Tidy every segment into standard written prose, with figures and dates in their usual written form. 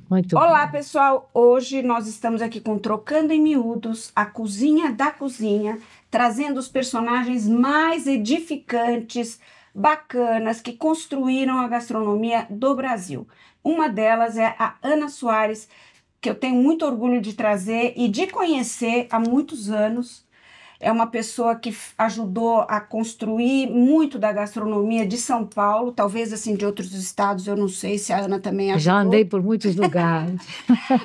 Muito Olá, bom. pessoal! Hoje nós estamos aqui com Trocando em Miúdos, a cozinha da cozinha, trazendo os personagens mais edificantes, bacanas, que construíram a gastronomia do Brasil. Uma delas é a Ana Soares, que eu tenho muito orgulho de trazer e de conhecer há muitos anos. É uma pessoa que ajudou a construir muito da gastronomia de São Paulo, talvez assim de outros estados, eu não sei se a Ana também ajudou. Já andei por muitos lugares.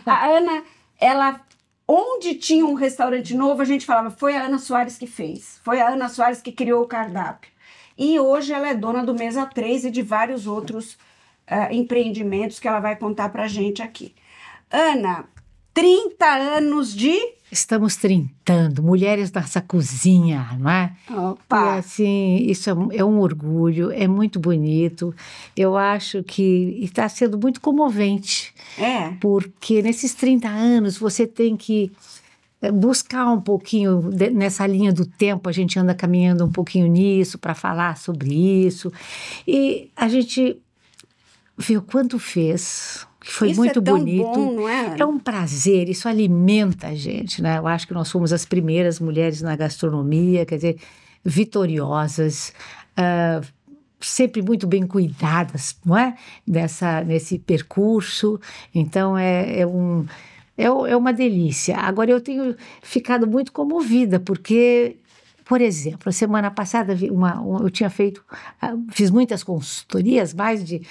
A Ana, ela, onde tinha um restaurante novo, a gente falava, foi a Ana Soares que fez, foi a Ana Soares que criou o cardápio. E hoje ela é dona do Mesa 3 e de vários outros empreendimentos que ela vai contar pra gente aqui. Ana, 30 anos de... Estamos trintando, mulheres nessa cozinha, não é? Opa! E assim, isso é um orgulho, é muito bonito. Eu acho que está sendo muito comovente. É. Porque nesses 30 anos você tem que buscar um pouquinho nessa linha do tempo, a gente anda caminhando um pouquinho nisso para falar sobre isso. E a gente viu quanto fez, que foi Isso muito é tão bonito. bom, não é? É um prazer, isso alimenta a gente, né? Eu acho que nós fomos as primeiras mulheres na gastronomia, quer dizer, vitoriosas, sempre muito bem cuidadas, não é? Nesse percurso. Então, é uma delícia. Agora, eu tenho ficado muito comovida, porque... Por exemplo, a semana passada eu tinha fiz muitas consultorias, mais de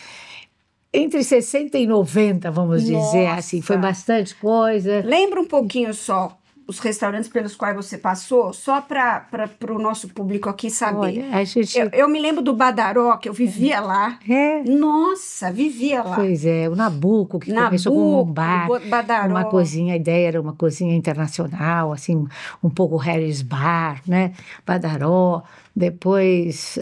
entre 60 e 90, vamos dizer assim, foi bastante coisa. Lembra um pouquinho só os restaurantes pelos quais você passou, só para o nosso público aqui saber. Olha, a gente... eu me lembro do Badaró, que eu vivia lá. É. Nossa, vivia lá. Pois é, o Nabuco, que começou como um bar, Badaró. uma cozinha, a ideia era uma cozinha internacional, assim, um pouco Harris Bar, né? Badaró. Depois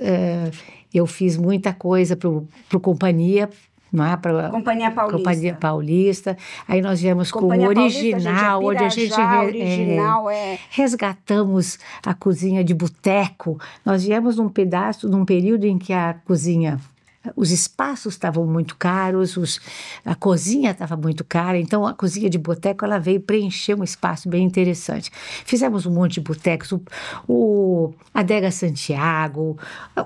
eu fiz muita coisa para o Companhia, não é? Companhia Paulista. Companhia Paulista. Aí nós viemos Companhia com o Original, Paulista, onde a gente original, resgatamos a cozinha de boteco. Nós viemos num período em que a cozinha... Os espaços estavam muito caros, a cozinha estava muito cara, então a cozinha de boteco ela veio preencher um espaço bem interessante. Fizemos um monte de botecos, a Adega Santiago,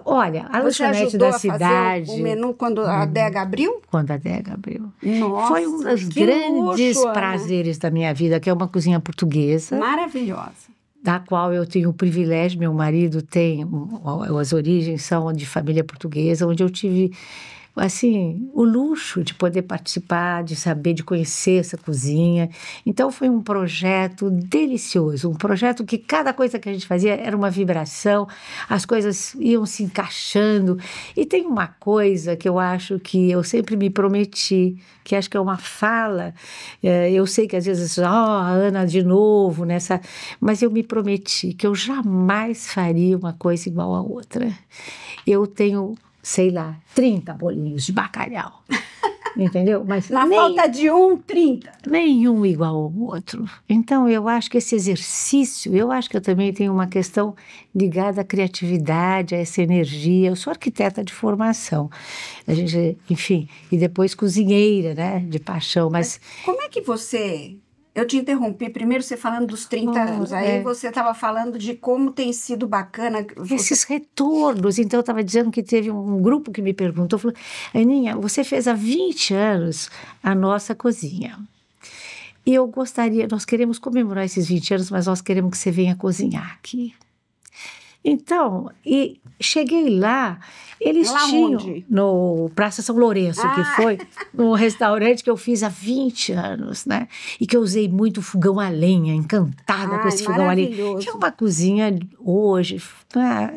olha, a lanchonete da cidade. Você ajudou a fazer o menu quando a Adega abriu? Quando a Adega abriu. Nossa, foi um dos grandes luxo, prazeres da minha vida, que é uma cozinha portuguesa. Maravilhosa. Da qual eu tenho o privilégio, meu marido tem, as origens são de família portuguesa, onde eu tive, assim, o luxo de poder participar, de saber, de conhecer essa cozinha. Então foi um projeto delicioso, um projeto que cada coisa que a gente fazia era uma vibração, as coisas iam se encaixando. E tem uma coisa que eu acho que eu sempre me prometi, que acho que é uma fala, eu sei que às vezes, a Ana de novo, mas eu me prometi que eu jamais faria uma coisa igual a outra. Eu tenho, sei lá, 30 bolinhos de bacalhau, entendeu? Mas na falta de 30. Nenhum igual ao outro. Então, eu acho que esse exercício, eu acho que eu também tenho uma questão ligada à criatividade, a essa energia. Eu sou arquiteta de formação, a gente, enfim, e depois cozinheira, né, de paixão. Mas como é que você... Eu te interrompi, primeiro você falando dos 30 anos, aí você estava falando de como tem sido bacana... Esses retornos, então eu estava dizendo que teve um grupo que me perguntou, falou, Aninha, você fez há 20 anos a nossa cozinha, e nós queremos comemorar esses 20 anos, mas nós queremos que você venha cozinhar aqui. Então, e cheguei lá, eles tinham onde? No Praça São Lourenço, que foi um restaurante que eu fiz há 20 anos, né? E que eu usei muito fogão a lenha, encantada com esse fogão a lenha. Que é uma cozinha hoje,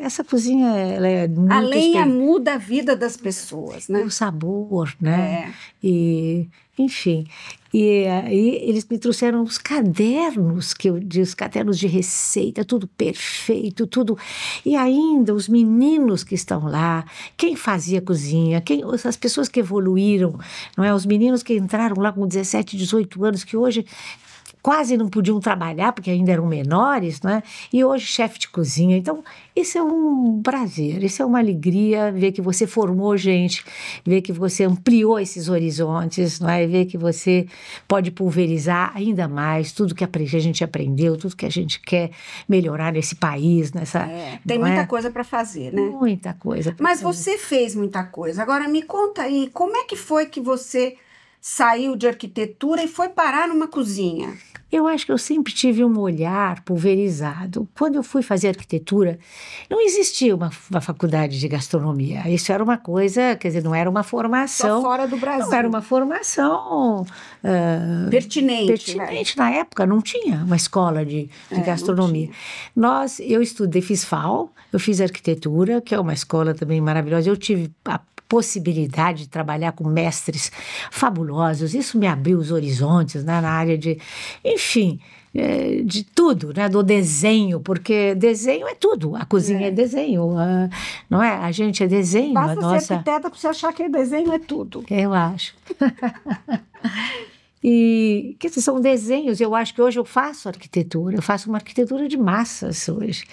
essa cozinha ela é muito... A lenha muda a vida das pessoas, né? O sabor, né? E, enfim... E aí eles me trouxeram os cadernos, os cadernos de receita, tudo perfeito, tudo. E ainda os meninos que estão lá, quem fazia cozinha, as pessoas que evoluíram, não é? Os meninos que entraram lá com 17, 18 anos, que hoje quase não podiam trabalhar, porque ainda eram menores, né? E hoje chefe de cozinha. Então, isso é um prazer, isso é uma alegria, ver que você formou gente, ver que você ampliou esses horizontes, não é? Ver que você pode pulverizar ainda mais tudo que a gente aprendeu, tudo que a gente quer melhorar nesse país, tem muita coisa para fazer, né? Muita coisa. Mas você fez muita coisa. Agora me conta aí, como é que foi que você saiu de arquitetura e foi parar numa cozinha? Eu acho que eu sempre tive um olhar pulverizado. Quando eu fui fazer arquitetura, não existia uma faculdade de gastronomia. Isso era uma coisa, quer dizer, não era uma formação. Só fora do Brasil. Não era uma formação pertinente. Na época, não tinha uma escola de gastronomia. Eu estudei, fiz FAO, eu fiz arquitetura, que é uma escola também maravilhosa. Eu tive a possibilidade de trabalhar com mestres fabulosos, isso me abriu os horizontes, né, na área de, enfim, de tudo, né, do desenho, porque desenho é tudo, a cozinha é desenho, não é? A gente é desenho. Basta ser arquiteta para você achar que desenho é tudo. Eu acho. E que são desenhos, eu acho que hoje eu faço arquitetura, eu faço uma arquitetura de massas hoje.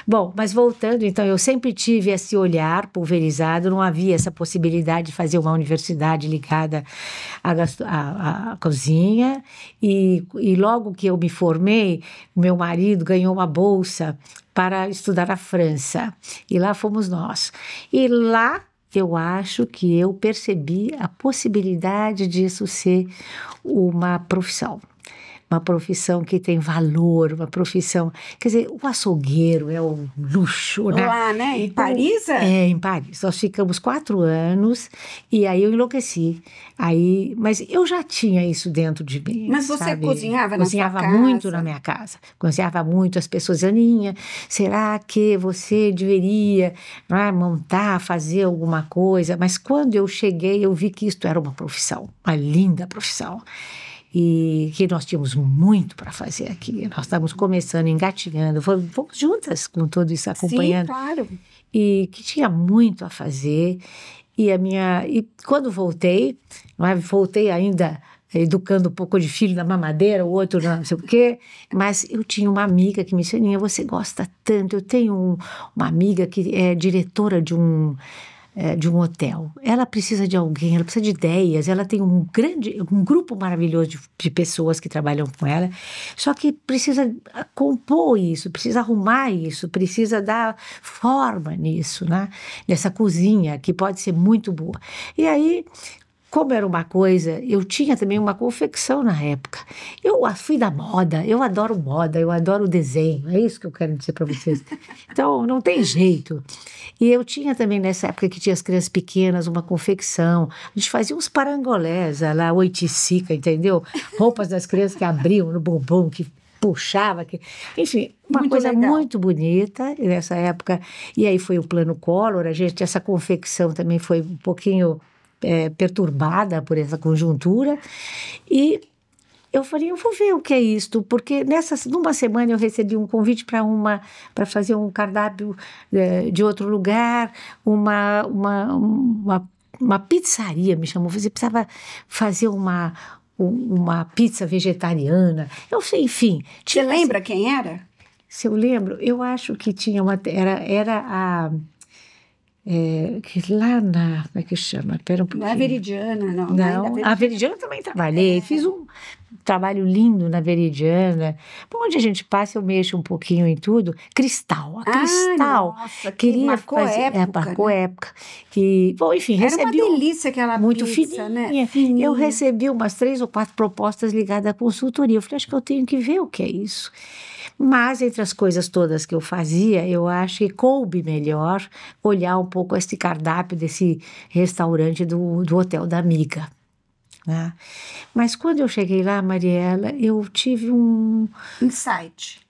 Bom, mas voltando, então, eu sempre tive esse olhar pulverizado, não havia essa possibilidade de fazer uma universidade ligada à cozinha, e logo que eu me formei, meu marido ganhou uma bolsa para estudar na França, e lá fomos nós. E lá eu acho que eu percebi a possibilidade disso ser uma profissão que tem valor, uma profissão... Quer dizer, o açougueiro é um luxo, né? Lá, né? Em Paris? Em Paris. Nós ficamos 4 anos e aí eu enlouqueci. Mas eu já tinha isso dentro de mim. Mas você sabe? Cozinhava na sua casa? Cozinhava muito na minha casa. Cozinhava muito. As pessoas, Aninha, será que você deveria montar, fazer alguma coisa? Mas quando eu cheguei, eu vi que isto era uma profissão, uma linda profissão. E que nós tínhamos muito para fazer aqui. Nós estávamos começando, engatinhando, fomos juntas com tudo isso, acompanhando. Sim, claro. E que tinha muito a fazer. E quando voltei, voltei ainda educando um pouco de filho na mamadeira, o outro não sei o quê, mas eu tinha uma amiga que me disse, Aninha, você gosta tanto, eu tenho uma amiga que é diretora de um hotel. Ela precisa de alguém, ela precisa de ideias, ela tem um grupo maravilhoso de pessoas que trabalham com ela, só que precisa compor isso, precisa arrumar isso, precisa dar forma nisso, né? Nessa cozinha que pode ser muito boa. E aí, como era uma coisa, eu tinha também uma confecção na época. Eu fui da moda, eu adoro desenho, é isso que eu quero dizer para vocês. Então, não tem jeito. E eu tinha também, nessa época que tinha as crianças pequenas, uma confecção. A gente fazia uns parangolés lá, oiticica, entendeu? Roupas das crianças que abriam no bumbum, que puxava, enfim, uma muito coisa legal. Muito bonita nessa época. E aí foi o Plano Collor, essa confecção também foi um pouquinho perturbada por essa conjuntura, e eu falei, eu vou ver o que é isto, porque numa semana eu recebi um convite para fazer um cardápio de outro lugar, uma pizzaria me chamou, você precisava fazer uma pizza vegetariana, eu sei, enfim. Você lembra quem era? Se eu lembro, eu acho que tinha era a... que lá como é que chama? Pera um pouquinho. Não é Veridiana, não. Não, a Veridiana também trabalhei, fiz um trabalho lindo na Veridiana. Por onde a gente passa, eu mexo um pouquinho em tudo. Cristal, a Cristal. Nossa, queria marcou fazer, época. Marcou época. E, bom, enfim, recebi. Era uma delícia aquela muito pizza, fininha. Fininha. Eu recebi umas 3 ou 4 propostas ligadas à consultoria. Eu falei, acho que eu tenho que ver o que é isso. Mas, entre as coisas todas que eu fazia, eu acho que coube melhor olhar um pouco esse cardápio desse restaurante do Hotel da Amiga. Né? Mas quando eu cheguei lá, Mariela, eu tive um... Insight.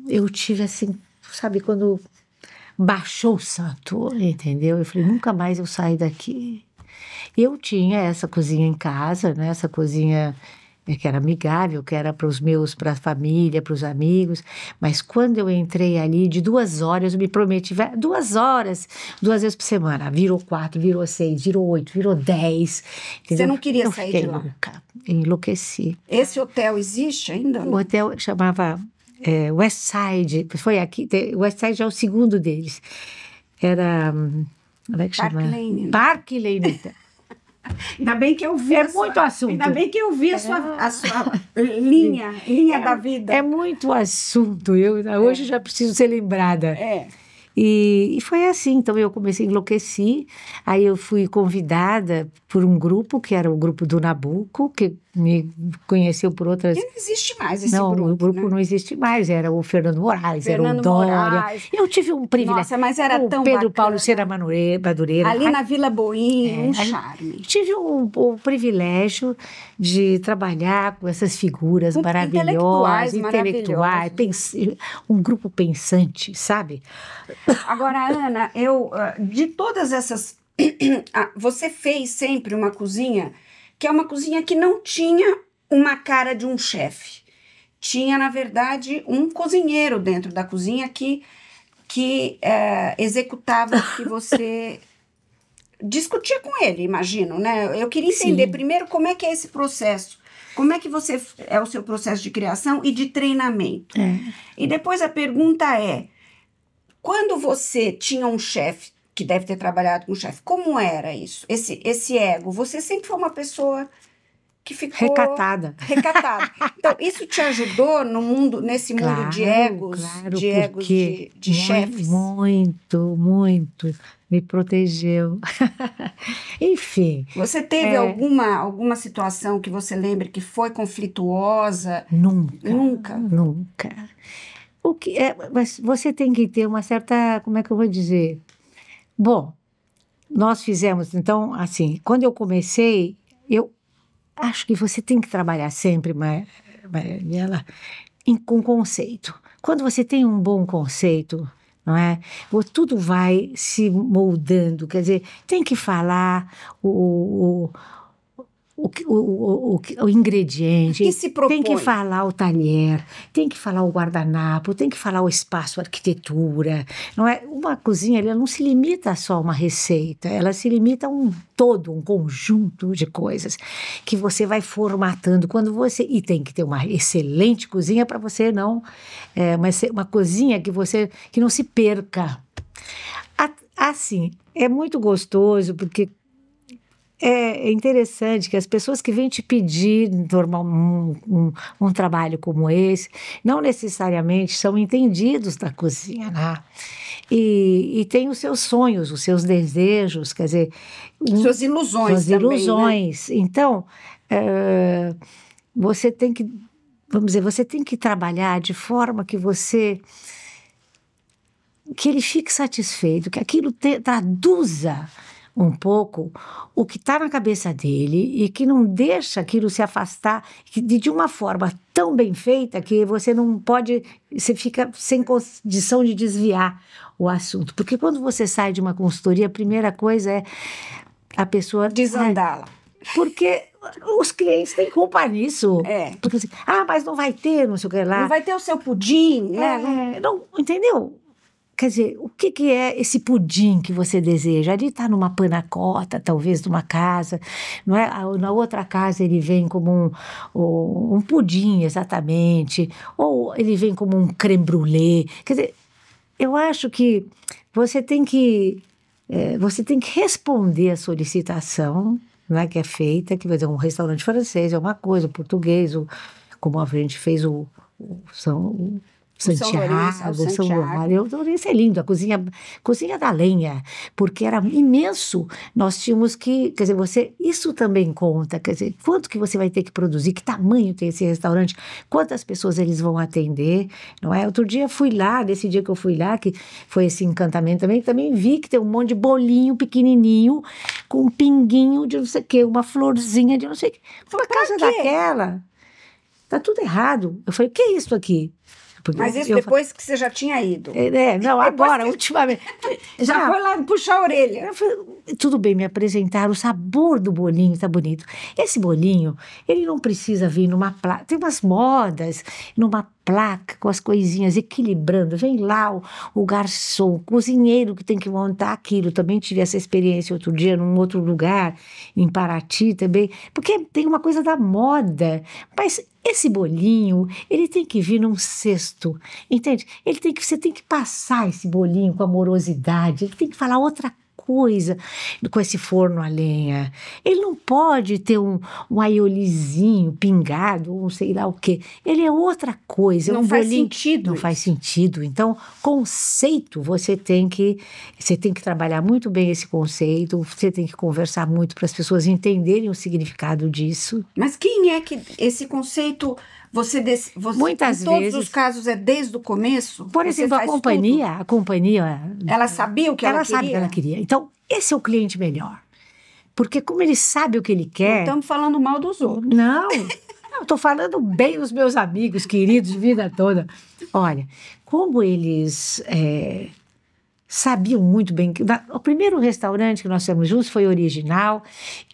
Eu tive assim, sabe, quando baixou o santo, entendeu? Eu falei, nunca mais eu saio daqui. Eu tinha essa cozinha em casa, né? Essa cozinha que era amigável, que era para a família, para os amigos. Mas quando eu entrei ali, de 2 horas, eu me prometi, 2 horas, 2 vezes por semana. Virou 4, virou 6, virou 8, virou 10. Você não queria eu sair fiquei de lá? louca, enlouqueci. Esse hotel existe ainda? O hotel chamava West Side, foi aqui, West Side é o segundo deles. Era, como é que chama? Park Lane. Park Lane. Ainda bem que eu vi muito assunto. Ainda bem que eu vi a sua linha da vida. É muito assunto. Hoje já preciso ser lembrada. É. E foi assim, então eu comecei a enlouquecer, aí eu fui convidada por um grupo, que era o grupo do Nabucco, que me conheceu por outras... E não existe mais esse grupo. Não, o grupo né? não existe mais, era o Fernando Moraes, era o Dória. Eu tive um privilégio. Nossa, mas era tão Pedro bacana. Paulo Cera Madureira. Ali na Vila Boim, charme. Tive o privilégio de trabalhar com essas figuras maravilhosas, intelectuais, um grupo pensante, sabe? Agora, Ana, de todas essas... Você fez sempre uma cozinha que é uma cozinha que não tinha uma cara de um chefe. Tinha, na verdade, um cozinheiro dentro da cozinha que executava o que você discutia com ele, imagino, né? Eu queria entender primeiro como é que é esse processo. Como é que é o seu processo de criação e de treinamento? E depois a pergunta é, quando você tinha um chefe, que deve ter trabalhado com o chefe, como era isso? Esse ego, você sempre foi uma pessoa que ficou... Recatada. Então, isso te ajudou nesse mundo de egos, de chefes? Muito, muito. Me protegeu. Enfim. Você teve alguma situação que você lembre que foi conflituosa? Nunca. Mas você tem que ter uma certa, como é que eu vou dizer? Bom, nós fizemos, então, assim, quando eu comecei, eu acho que você tem que trabalhar sempre, Mariela, com conceito. Quando você tem um bom conceito, não é? Tudo vai se moldando, quer dizer, tem que falar o ingrediente, que se propõe? Tem que falar o talher, tem que falar o guardanapo, tem que falar o espaço, a arquitetura, não é? Uma cozinha, ela não se limita só a uma receita, ela se limita a um todo, um conjunto de coisas que você vai formatando e tem que ter uma excelente cozinha para você não, uma cozinha que não se perca. Assim, é muito gostoso porque é interessante que as pessoas que vêm te pedir um trabalho como esse, não necessariamente são entendidos da cozinha, né? E tem os seus sonhos, os seus desejos, quer dizer... Suas ilusões também, ilusões. Né? Então, você tem que, vamos dizer, você tem que trabalhar de forma que ele fique satisfeito, que aquilo traduza um pouco o que está na cabeça dele e que não deixa aquilo se afastar de uma forma tão bem feita que você fica sem condição de desviar o assunto. Porque quando você sai de uma consultoria, a primeira coisa é a pessoa... desandá-la. Porque os clientes têm culpa nisso. Porque assim, mas não vai ter, não sei o que lá. Não vai ter o seu pudim, né? Não, entendeu? Quer dizer, o que é esse pudim que você deseja? Ali está numa panacota, talvez, numa casa, não é? Na outra casa ele vem como um pudim, exatamente, ou ele vem como um creme brulee. Quer dizer, eu acho que você tem que responder à solicitação, não é, que é feita, que vai dizer, um restaurante francês é uma coisa, o português, como a gente fez o Santiago, São Lourenço é lindo, a cozinha da lenha, porque era imenso, nós tínhamos que, quer dizer, isso também conta, quer dizer, quanto que você vai ter que produzir, que tamanho tem esse restaurante, quantas pessoas eles vão atender, não é? Outro dia fui lá, nesse dia que eu fui lá, que foi esse encantamento também vi que tem um monte de bolinho pequenininho, com um pinguinho de não sei o quê, uma florzinha de não sei o quê, uma casa daquela, tá tudo errado. Eu falei, o que é isso aqui? Porque Mas isso depois que você já tinha ido? Não, agora, ultimamente. Já foi lá puxar a orelha. Tudo bem, me apresentaram, o sabor do bolinho tá bonito. Esse bolinho, ele não precisa vir numa placa. Tem umas modas, numa placa, com as coisinhas equilibrando. Vem lá o garçom, o cozinheiro que tem que montar aquilo. Também tive essa experiência outro dia, num outro lugar, em Paraty também. Porque tem uma coisa da moda. Mas esse bolinho, ele tem que vir num cesto, entende? Você tem que passar esse bolinho com amorosidade, ele tem que falar outra coisa com esse forno a lenha. Ele não pode ter um aiolizinho pingado, ou sei lá o quê. Ele é outra coisa. Não faz sentido. Não faz sentido. Então, conceito, você tem que trabalhar muito bem esse conceito, você tem que conversar muito para as pessoas entenderem o significado disso. Mas quem é que esse conceito muitas em todos vezes, os casos é desde o começo? Por exemplo, a companhia, ela sabia o que ela queria? Ela sabe o que ela queria. Então, esse é o cliente melhor. Porque como ele sabe o que ele quer... Não estamos falando mal dos outros. Não, estou falando bem dos meus amigos queridos de vida toda. Olha, como eles sabiam muito bem... O primeiro restaurante que nós fizemos juntos foi original,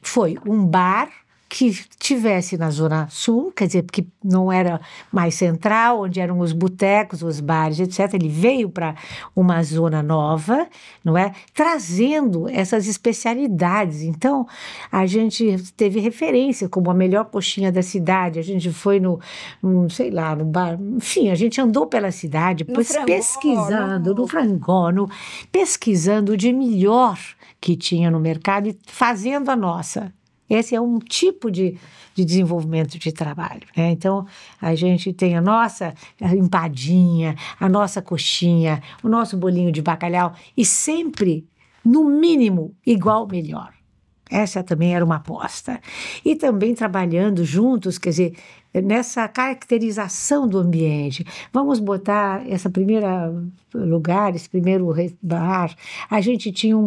foi um bar que tivesse na Zona Sul, quer dizer, que não era mais central, onde eram os botecos, os bares, etc. Ele veio para uma zona nova, não é? Trazendo essas especialidades. Então, a gente teve referência como a melhor coxinha da cidade, a gente foi no bar, enfim, a gente andou pela cidade, pesquisando, no Frangó, pesquisando o de melhor que tinha no mercado e fazendo a nossa. Esse é um tipo de desenvolvimento de trabalho, né? Então, a gente tem a nossa empadinha, a nossa coxinha, o nosso bolinho de bacalhau e sempre, no mínimo, igual melhor. Essa também era uma aposta. E também trabalhando juntos, quer dizer, nessa caracterização do ambiente. Vamos botar esse primeiro bar. A gente tinha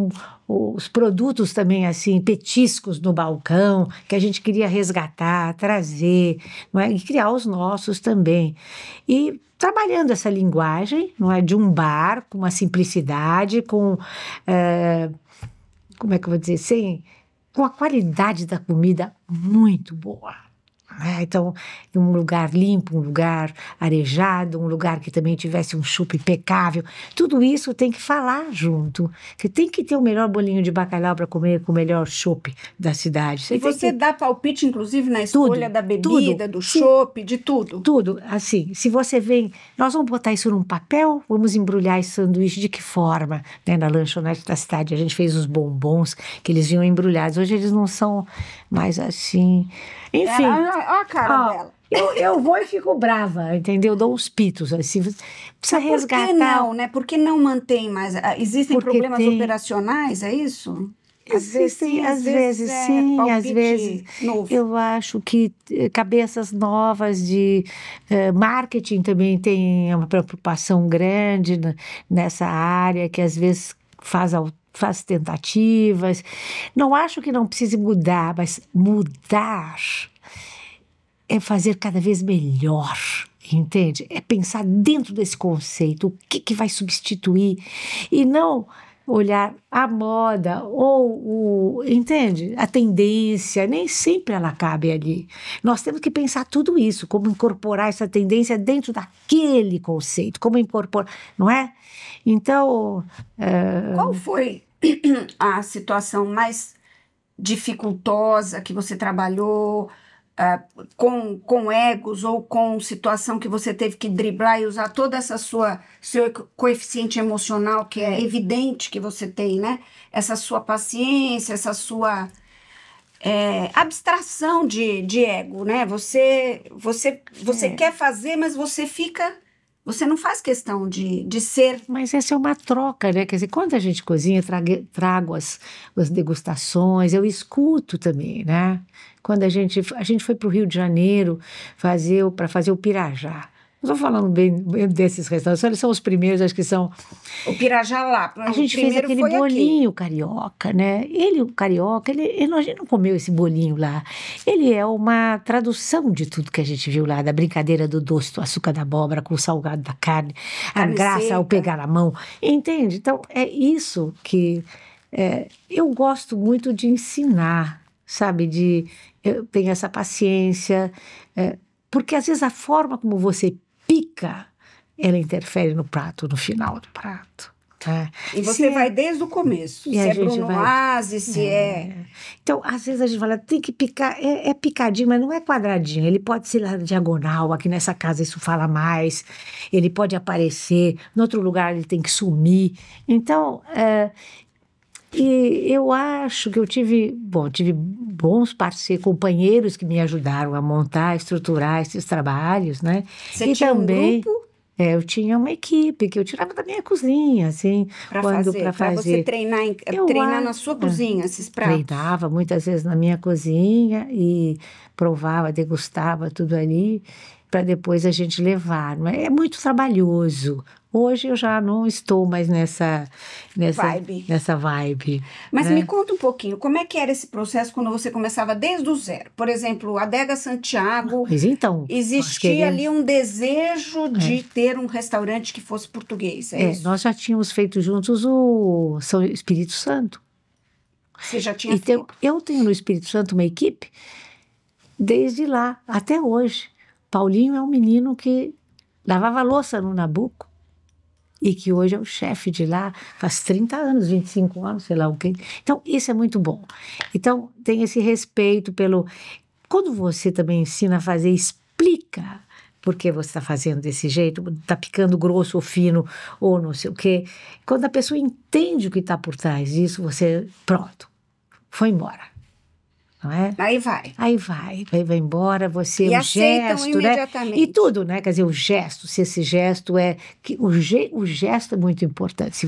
os produtos também, assim, petiscos no balcão, que a gente queria resgatar, trazer, não é? E criar os nossos também. E trabalhando essa linguagem, não é? De um bar, com uma simplicidade, como é que eu vou dizer, com a qualidade da comida muito boa. Então, um lugar limpo, um lugar arejado, um lugar que também tivesse um chopp impecável. Tudo isso tem que falar junto. Que tem que ter o melhor bolinho de bacalhau para comer com o melhor chopp da cidade. E você dá palpite, inclusive, na escolha da bebida, do chopp, de tudo? Tudo. Assim, se você vem... Nós vamos botar isso num papel, vamos embrulhar esse sanduíche de que forma? Né? Na lanchonete da cidade, a gente fez os bombons que eles vinham embrulhados. Hoje eles não são mais assim... Enfim... Olha a cara dela. Eu vou e fico brava, entendeu? Dou uns pitos, assim, precisa resgatar. Por que não, né? Por que não mantém mais? Existem problemas operacionais, é isso? Existem, às vezes sim, às vezes novo. Eu acho que cabeças novas de marketing também tem uma preocupação grande nessa área, que às vezes faz tentativas. Não acho que não precise mudar, mas mudar é fazer cada vez melhor, entende? É pensar dentro desse conceito, o que vai substituir, e não olhar a moda ou, entende? A tendência, nem sempre ela cabe ali. Nós temos que pensar tudo isso, como incorporar essa tendência dentro daquele conceito, como incorporar, não é? Então... Qual foi a situação mais dificultosa que você trabalhou com egos ou com situação que você teve que driblar e usar toda essa seu coeficiente emocional, que é evidente que você tem, né? Essa sua paciência, essa sua abstração de ego, né? Você quer fazer, mas você não faz questão de ser... Mas essa é uma troca, né? Quer dizer, quando a gente cozinha, trago as degustações, eu escuto também, né? Quando a gente foi para o Rio de Janeiro para fazer o pirajá. estou falando bem desses restaurantes, eles são os primeiros, acho que são... O Pirajá lá. A gente fez aquele bolinho carioca, né? O carioca, a gente não comeu esse bolinho lá. Ele é uma tradução de tudo que a gente viu lá, da brincadeira do doce, do açúcar da abóbora com o salgado da carne, a graça seca. ao pegar na mão. Entende? Então, é isso que eu gosto muito de ensinar, sabe? Eu tenho essa paciência, porque às vezes a forma como você pica, ela interfere no prato, no final do prato. Tá? E você vai desde o começo, se é brunoise, se é... Então, às vezes a gente fala, tem que picar, é picadinho, mas não é quadradinho, ele pode ser lá na diagonal, aqui nessa casa isso fala mais, ele pode aparecer, em outro lugar ele tem que sumir. Então, e eu acho que eu tive bons parceiros, companheiros que me ajudaram a montar, estruturar esses trabalhos, né? Você tinha também, um grupo? Eu tinha uma equipe que eu tirava da minha cozinha, assim, para você treinar na sua cozinha esses pratos. Treinava muitas vezes na minha cozinha e provava, degustava tudo ali para depois a gente levar. É muito trabalhoso. Hoje eu já não estou mais nessa vibe. Mas me conta um pouquinho, como é que era esse processo quando você começava desde o zero? Por exemplo, a Adega Santiago, mas então, existia ali um desejo de ter um restaurante que fosse português, isso? Nós já tínhamos feito juntos o São Espírito Santo. Você já tinha feito? Eu tenho no Espírito Santo uma equipe desde lá até hoje. Paulinho é um menino que lavava louça no Nabuco e que hoje é o chefe de lá, faz 30 anos, 25 anos, sei lá o quê. Então, isso é muito bom. Então, tem esse respeito pelo... Quando você também ensina a fazer, explica por que você está fazendo desse jeito, está picando grosso ou fino, ou não sei o quê. Quando a pessoa entende o que está por trás disso, você, pronto, foi embora. Não é? Aí vai embora, você, e o gesto, imediatamente. Né? E tudo, né? Quer dizer, o gesto, se esse gesto o gesto é muito importante. Se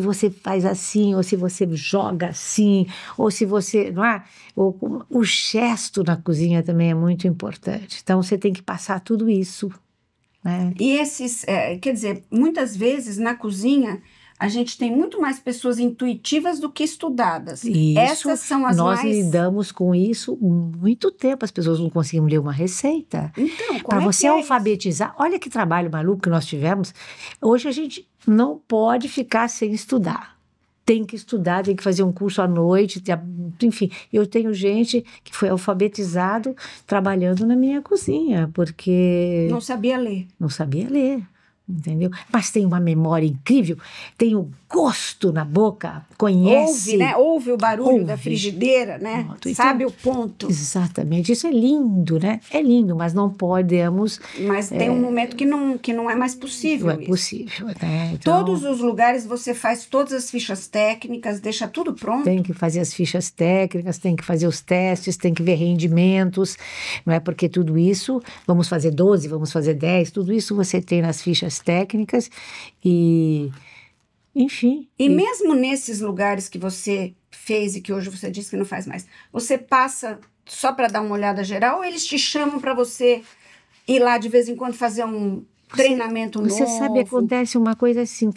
você faz assim, ou se você joga assim, ou se você, não é? O gesto na cozinha também é muito importante. Então, você tem que passar tudo isso, né? E esses, quer dizer, muitas vezes na cozinha a gente tem muito mais pessoas intuitivas do que estudadas. Isso, essas são as nós lidamos com isso muito tempo. As pessoas não conseguiam ler uma receita. Então, para você alfabetizar, olha que trabalho maluco que nós tivemos. Hoje a gente não pode ficar sem estudar. Tem que estudar, tem que fazer um curso à noite. Enfim, eu tenho gente que foi alfabetizado trabalhando na minha cozinha, porque... Não sabia ler. Não sabia ler. Entendeu? Mas tem uma memória incrível, tem o gosto na boca, conhece. Ouve, né? Ouve o barulho da frigideira, né? Pronto. Sabe o ponto. Exatamente, isso é lindo, né? É lindo, mas não podemos... Mas tem um momento que não é mais possível. Não é possível, né? Então, todos os lugares você faz todas as fichas técnicas, deixa tudo pronto. Tem que fazer as fichas técnicas, tem que fazer os testes, tem que ver rendimentos, não é? Porque tudo isso, vamos fazer 12, vamos fazer 10, tudo isso você tem nas fichas técnicas e, enfim. E mesmo nesses lugares que você fez e que hoje você disse que não faz mais, você passa só para dar uma olhada geral ou eles te chamam para você ir lá de vez em quando fazer um treinamento novo? Você sabe, acontece uma coisa assim,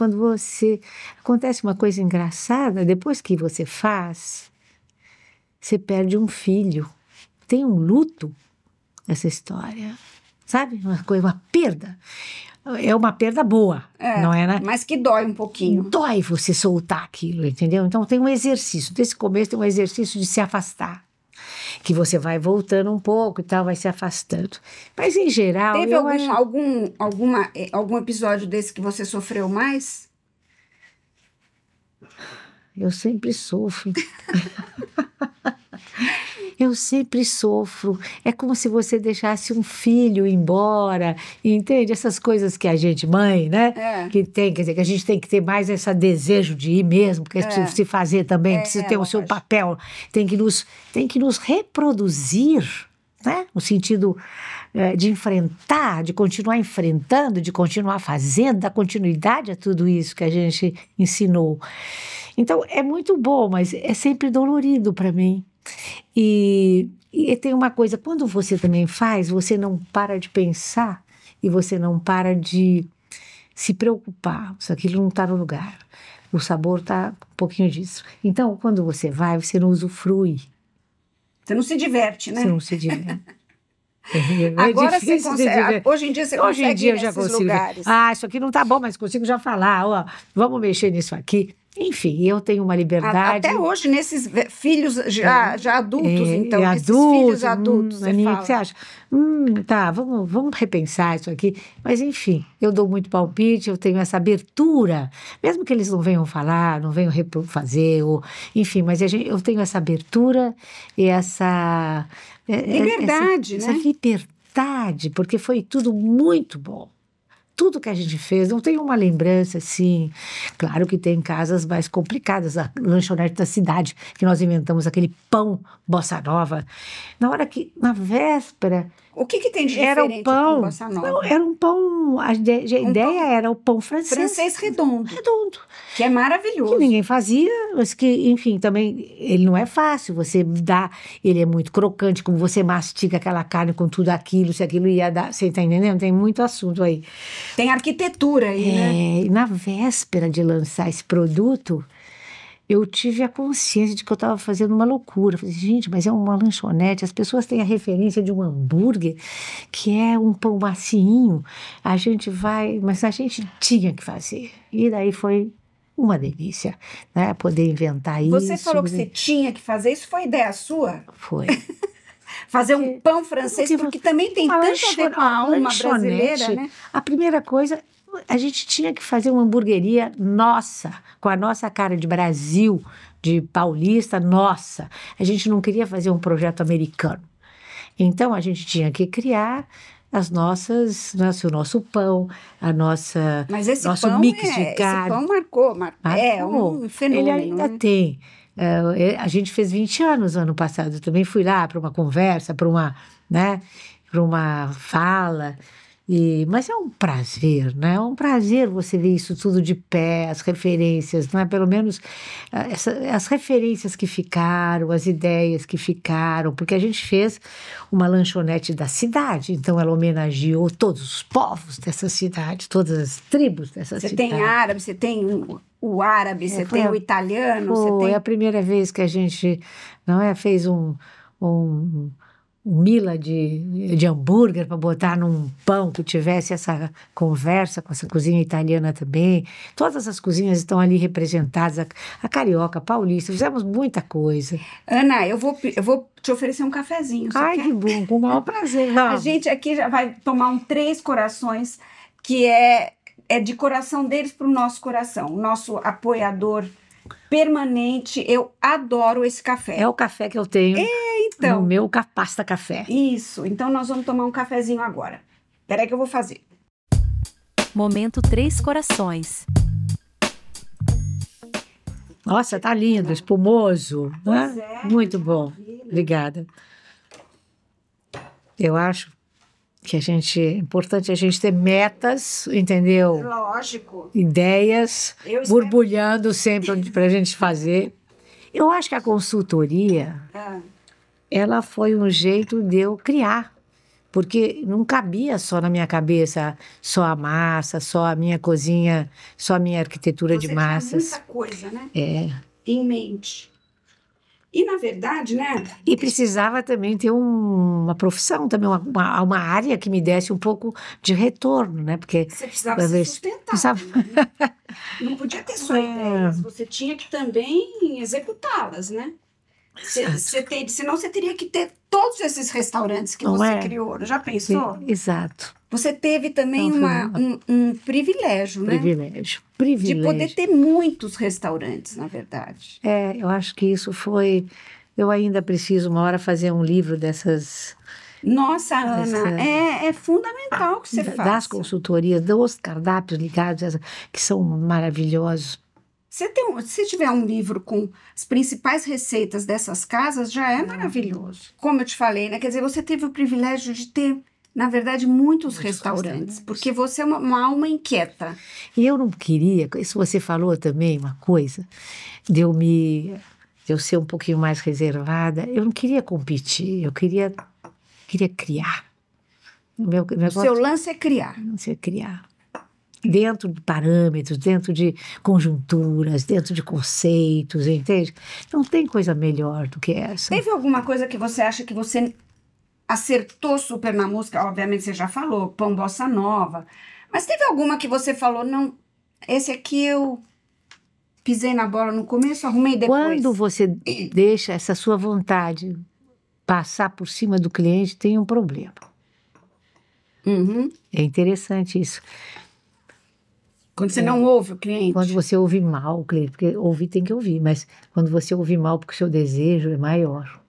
acontece uma coisa engraçada, depois que você faz, você perde um filho. Tem um luto essa história, sabe? Uma perda. É uma perda boa, não é, né? Mas que dói um pouquinho. Dói você soltar aquilo, entendeu? Então tem um exercício, desse começo tem um exercício de se afastar, que você vai voltando um pouco e tal, vai se afastando. Mas em geral... Teve algum episódio desse que você sofreu mais? Eu sempre sofro. Eu sempre sofro. É como se você deixasse um filho embora, entende? Essas coisas que a gente, mãe, né? Que tem, quer dizer, que a gente tem que ter mais esse desejo de ir mesmo, porque precisa se fazer também, precisa ter o seu papel, tem que nos reproduzir, né? No sentido de enfrentar, de continuar enfrentando, de continuar fazendo, dar continuidade a tudo isso que a gente ensinou. Então, é muito bom, mas é sempre dolorido para mim. E tem uma coisa, quando você também faz, você não para de pensar e você não para de se preocupar se aquilo não está no lugar. O sabor está um pouquinho disso. Então, quando você vai, você não usufrui. Você não se diverte, né? Você não se diverte. Agora você consegue. Hoje em dia você Hoje em consegue dia ir eu já nesses consigo. lugares. Isso aqui não tá bom, mas consigo já falar. Ó, vamos mexer nisso aqui. Enfim, eu tenho uma liberdade. Até hoje, nesses filhos já adultos, então, esses adultos, filhos adultos, você Aninha, fala. o que você acha? Tá, vamos repensar isso aqui. Mas, enfim, eu dou muito palpite, eu tenho essa abertura, mesmo que eles não venham falar, não venham fazer, enfim, mas eu tenho essa abertura e essa... Liberdade, essa né? liberdade, porque foi tudo muito bom. Tudo que a gente fez, não tem uma lembrança assim. Claro que tem casas mais complicadas, a lanchonete da cidade, que nós inventamos aquele pão bossa nova. Na véspera. O que tem de era diferente o pão, com bossa nova? Não, era um pão. A ideia era o pão francês. Francês redondo. Redondo. Que é maravilhoso. Que ninguém fazia, mas que, enfim, também ele não é fácil. Você dá, ele é muito crocante, como você mastiga aquela carne com tudo aquilo, se aquilo ia dar. Você está entendendo? Tem muito assunto aí. Tem arquitetura aí, né? E na véspera de lançar esse produto, eu tive a consciência de que eu estava fazendo uma loucura. Eu falei, gente, mas é uma lanchonete, as pessoas têm a referência de um hambúrguer, que é um pão macinho. Mas a gente tinha que fazer. E daí foi uma delícia, né? Poder inventar isso. Você falou que você tinha que fazer, isso foi ideia sua? Foi. Fazer um pão francês, porque também tem tanto a ver com a alma brasileira, né? A primeira coisa, a gente tinha que fazer uma hamburgueria nossa, com a nossa cara de Brasil, de paulista, nossa. A gente não queria fazer um projeto americano. Então, a gente tinha que criar o nosso pão, Mas esse nosso pão mix de carne. Esse pão marcou. É um fenômeno. Ele ainda né? tem. A gente fez 20 anos ano passado. Eu também fui lá para uma conversa, para uma fala. Mas é um prazer, né? É um prazer você ver isso tudo de pé, as referências, não é? Pelo menos as referências que ficaram, as ideias que ficaram, porque a gente fez uma lanchonete da cidade, então ela homenageou todos os povos dessa cidade, todas as tribos dessa cidade. Você tem árabe, você tem o árabe, você tem o italiano. Foi a primeira vez que a gente fez um mila de hambúrguer para botar num pão que tivesse essa conversa com essa cozinha italiana também. Todas as cozinhas estão ali representadas, a carioca, a paulista, fizemos muita coisa. Ana, eu vou te oferecer um cafezinho. Que bom, com o maior prazer. A gente aqui já vai tomar um 3 corações, que é de coração deles para o nosso coração, o nosso apoiador permanente. Eu adoro esse café. É o café que eu tenho no meu pasta café. Isso, então nós vamos tomar um cafezinho agora. Espera aí que eu vou fazer. Momento 3 corações. Nossa, tá lindo, espumoso. Pois né? Muito bom. Obrigada. Eu acho que é importante a gente ter metas, entendeu? Lógico. Ideias, borbulhando sempre para a gente fazer. Eu acho que a consultoria, ela foi um jeito de eu criar, porque não cabia só na minha cabeça só a massa, só a minha cozinha, só a minha arquitetura de massas. Tinha muita coisa, né? Em mente. E, na verdade, né? E precisava também ter uma profissão, também uma área que me desse um pouco de retorno, né? Porque você precisava se sustentar. Né? Não podia ter só ideias, você tinha que também executá-las, né? Senão você teria que ter todos esses restaurantes que você criou. Já pensou? Exato. Você teve também um privilégio, né? Privilégio. De poder ter muitos restaurantes, na verdade. Eu acho que isso foi... Eu ainda preciso uma hora fazer um livro dessas... Nossa, Ana, é fundamental que você faça. Das consultorias, dos cardápios ligados, que são maravilhosos. Se tiver um livro com as principais receitas dessas casas, já é maravilhoso. Como eu te falei, né? Quer dizer, você teve o privilégio de ter, na verdade, muitos restaurantes, porque você é uma alma inquieta. E eu não queria, isso você falou também, uma coisa, de eu ser um pouquinho mais reservada, eu não queria competir, eu queria criar. O meu O negócio seu lance é criar. é você criar. Dentro de parâmetros, dentro de conjunturas, dentro de conceitos, entende? Não tem coisa melhor do que essa. Teve alguma coisa que você acha que você acertou super na música? Obviamente você já falou, Pão Bossa Nova. Mas teve alguma que você falou, não, esse aqui eu pisei na bola no começo, arrumei depois? Quando você deixa essa sua vontade passar por cima do cliente, tem um problema. Uhum. É interessante isso. Quando você não ouve o cliente. Quando você ouve mal o cliente, porque ouvir tem que ouvir, mas quando você ouve mal porque o seu desejo é maior.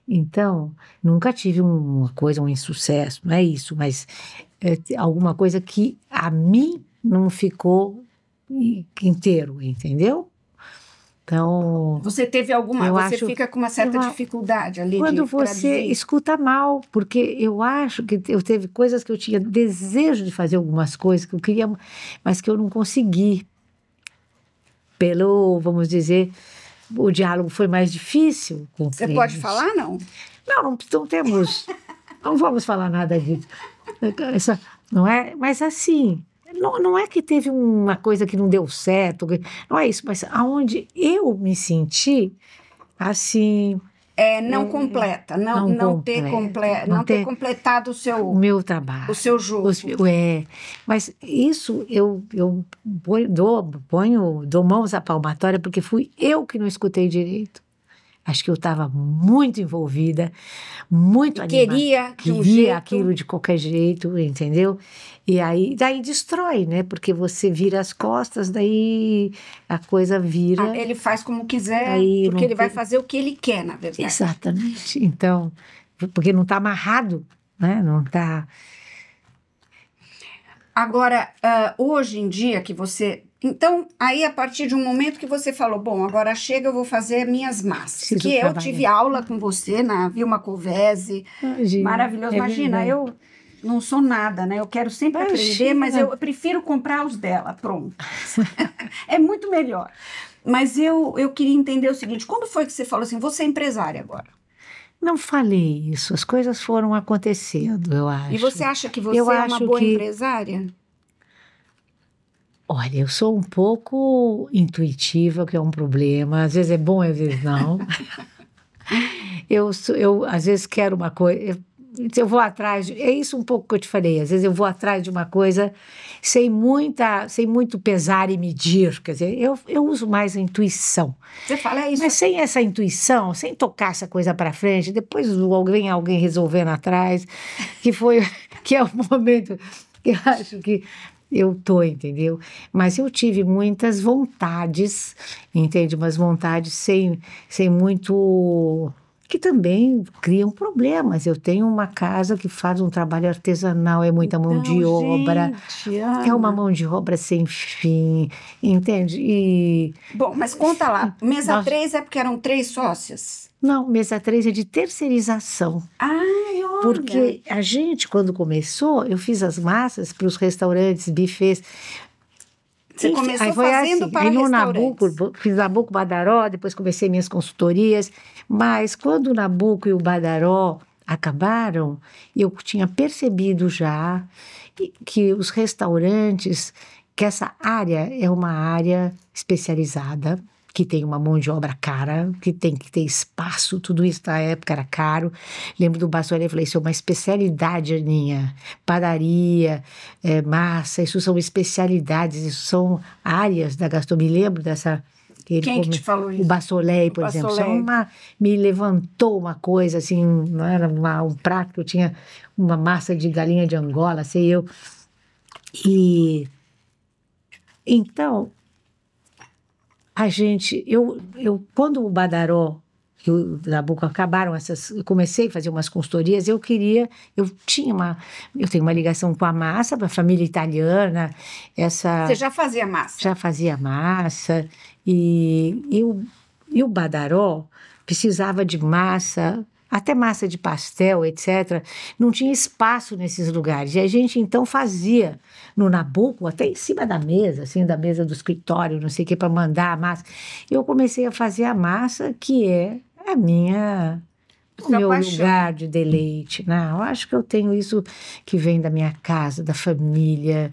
Então, nunca tive uma coisa, um insucesso, não é isso, mas alguma coisa que a mim não ficou inteiro, entendeu? Então, Você teve alguma, eu você acho- fica com uma certa eu- dificuldade ali quando de você traduzir. escuta mal, porque eu acho que eu teve coisas que eu tinha desejo de fazer algumas coisas que eu queria, mas que eu não consegui. Pelo, vamos dizer, o diálogo foi mais difícil com o Você cliente. pode falar, não? Não temos, não vamos falar nada disso. Não é? Mas assim, não é que teve uma coisa que não deu certo, não é isso, mas aonde eu me senti assim, Não completa, não ter completado o meu trabalho. o seu jogo. Mas isso eu dou mãos à palmatória porque fui eu que não escutei direito. Acho que eu estava muito envolvida, muito animada. Queria de um Queria jeito. aquilo de qualquer jeito, entendeu? E aí, daí destrói, né? Porque você vira as costas, daí a coisa vira. Ele faz como quiser, Aí porque não ele vai tem- fazer o que ele quer, na verdade. Exatamente. Então, porque não está amarrado, né? Não está. Agora, hoje em dia que você... Então, aí a partir de um momento que você falou, bom, agora chega, eu vou fazer minhas massas. Preciso Que eu trabalhar. tive aula com você na Vilma Covese, maravilhoso. Imagina, eu não sou nada, né? Eu quero sempre aprender, mas eu prefiro comprar os dela, pronto. É muito melhor. Mas eu queria entender o seguinte, quando foi que você falou assim, você é empresária agora? Não falei isso, as coisas foram acontecendo, eu acho. E você acha que você Eu é uma acho boa que- empresária? Olha, eu sou um pouco intuitiva, que é um problema. Às vezes é bom, às vezes não. Eu às vezes quero uma coisa. Eu vou atrás. É isso um pouco que eu te falei. Às vezes eu vou atrás de uma coisa sem muito pesar e medir. Quer dizer, eu uso mais a intuição. Você fala, é isso. Mas sem essa intuição, sem tocar essa coisa para frente, depois alguém resolvendo atrás, que é o momento que eu acho que eu tô, entendeu? Mas eu tive muitas vontades, entende? Umas vontades sem muito... que também criam problemas. Eu tenho uma casa que faz um trabalho artesanal, é muita mão de obra. Gente, É uma mão de obra sem fim, entende? E... Bom, mas conta lá. Mesa Nós- 3 é porque eram 3 sócias? Não, mesa 3 é de terceirização. Ai, olha. Porque a gente, quando começou, eu fiz as massas para os restaurantes, bufês. Você Enfim, começou aí foi fazendo assim. para Aí no restaurantes. Nabuco, fiz Nabuco, Badaró, depois comecei minhas consultorias. Mas quando o Nabuco e o Badaró acabaram, eu tinha percebido já que os restaurantes, que essa área é uma área especializada, que tem uma mão de obra cara, que tem que ter espaço, tudo isso na época era caro. Lembro do Bassolé, falei, isso é uma especialidade, Aninha. Padaria, massa, isso são especialidades, isso são áreas da gastronomia. Me lembro dessa... Quem que te falou isso? O Bassolé, por exemplo. Bassolé. Me levantou uma coisa, assim, não era um prato que eu tinha uma massa de galinha de Angola, sei eu. E... Então... A gente, quando o Badaró e o Nabuco acabaram eu comecei a fazer umas consultorias, eu tenho uma ligação com a massa, para a família italiana, Você já fazia massa? já fazia massa, e o Badaró precisava de massa, até massa de pastel, etc. Não tinha espaço nesses lugares. E a gente, então, fazia no Nabuco, até em cima da mesa, assim, da mesa do escritório, não sei o que, para mandar a massa. Eu comecei a fazer a massa, que é a minha... o meu paixão. lugar de deleite, né? Eu acho que eu tenho isso que vem da minha casa, da família,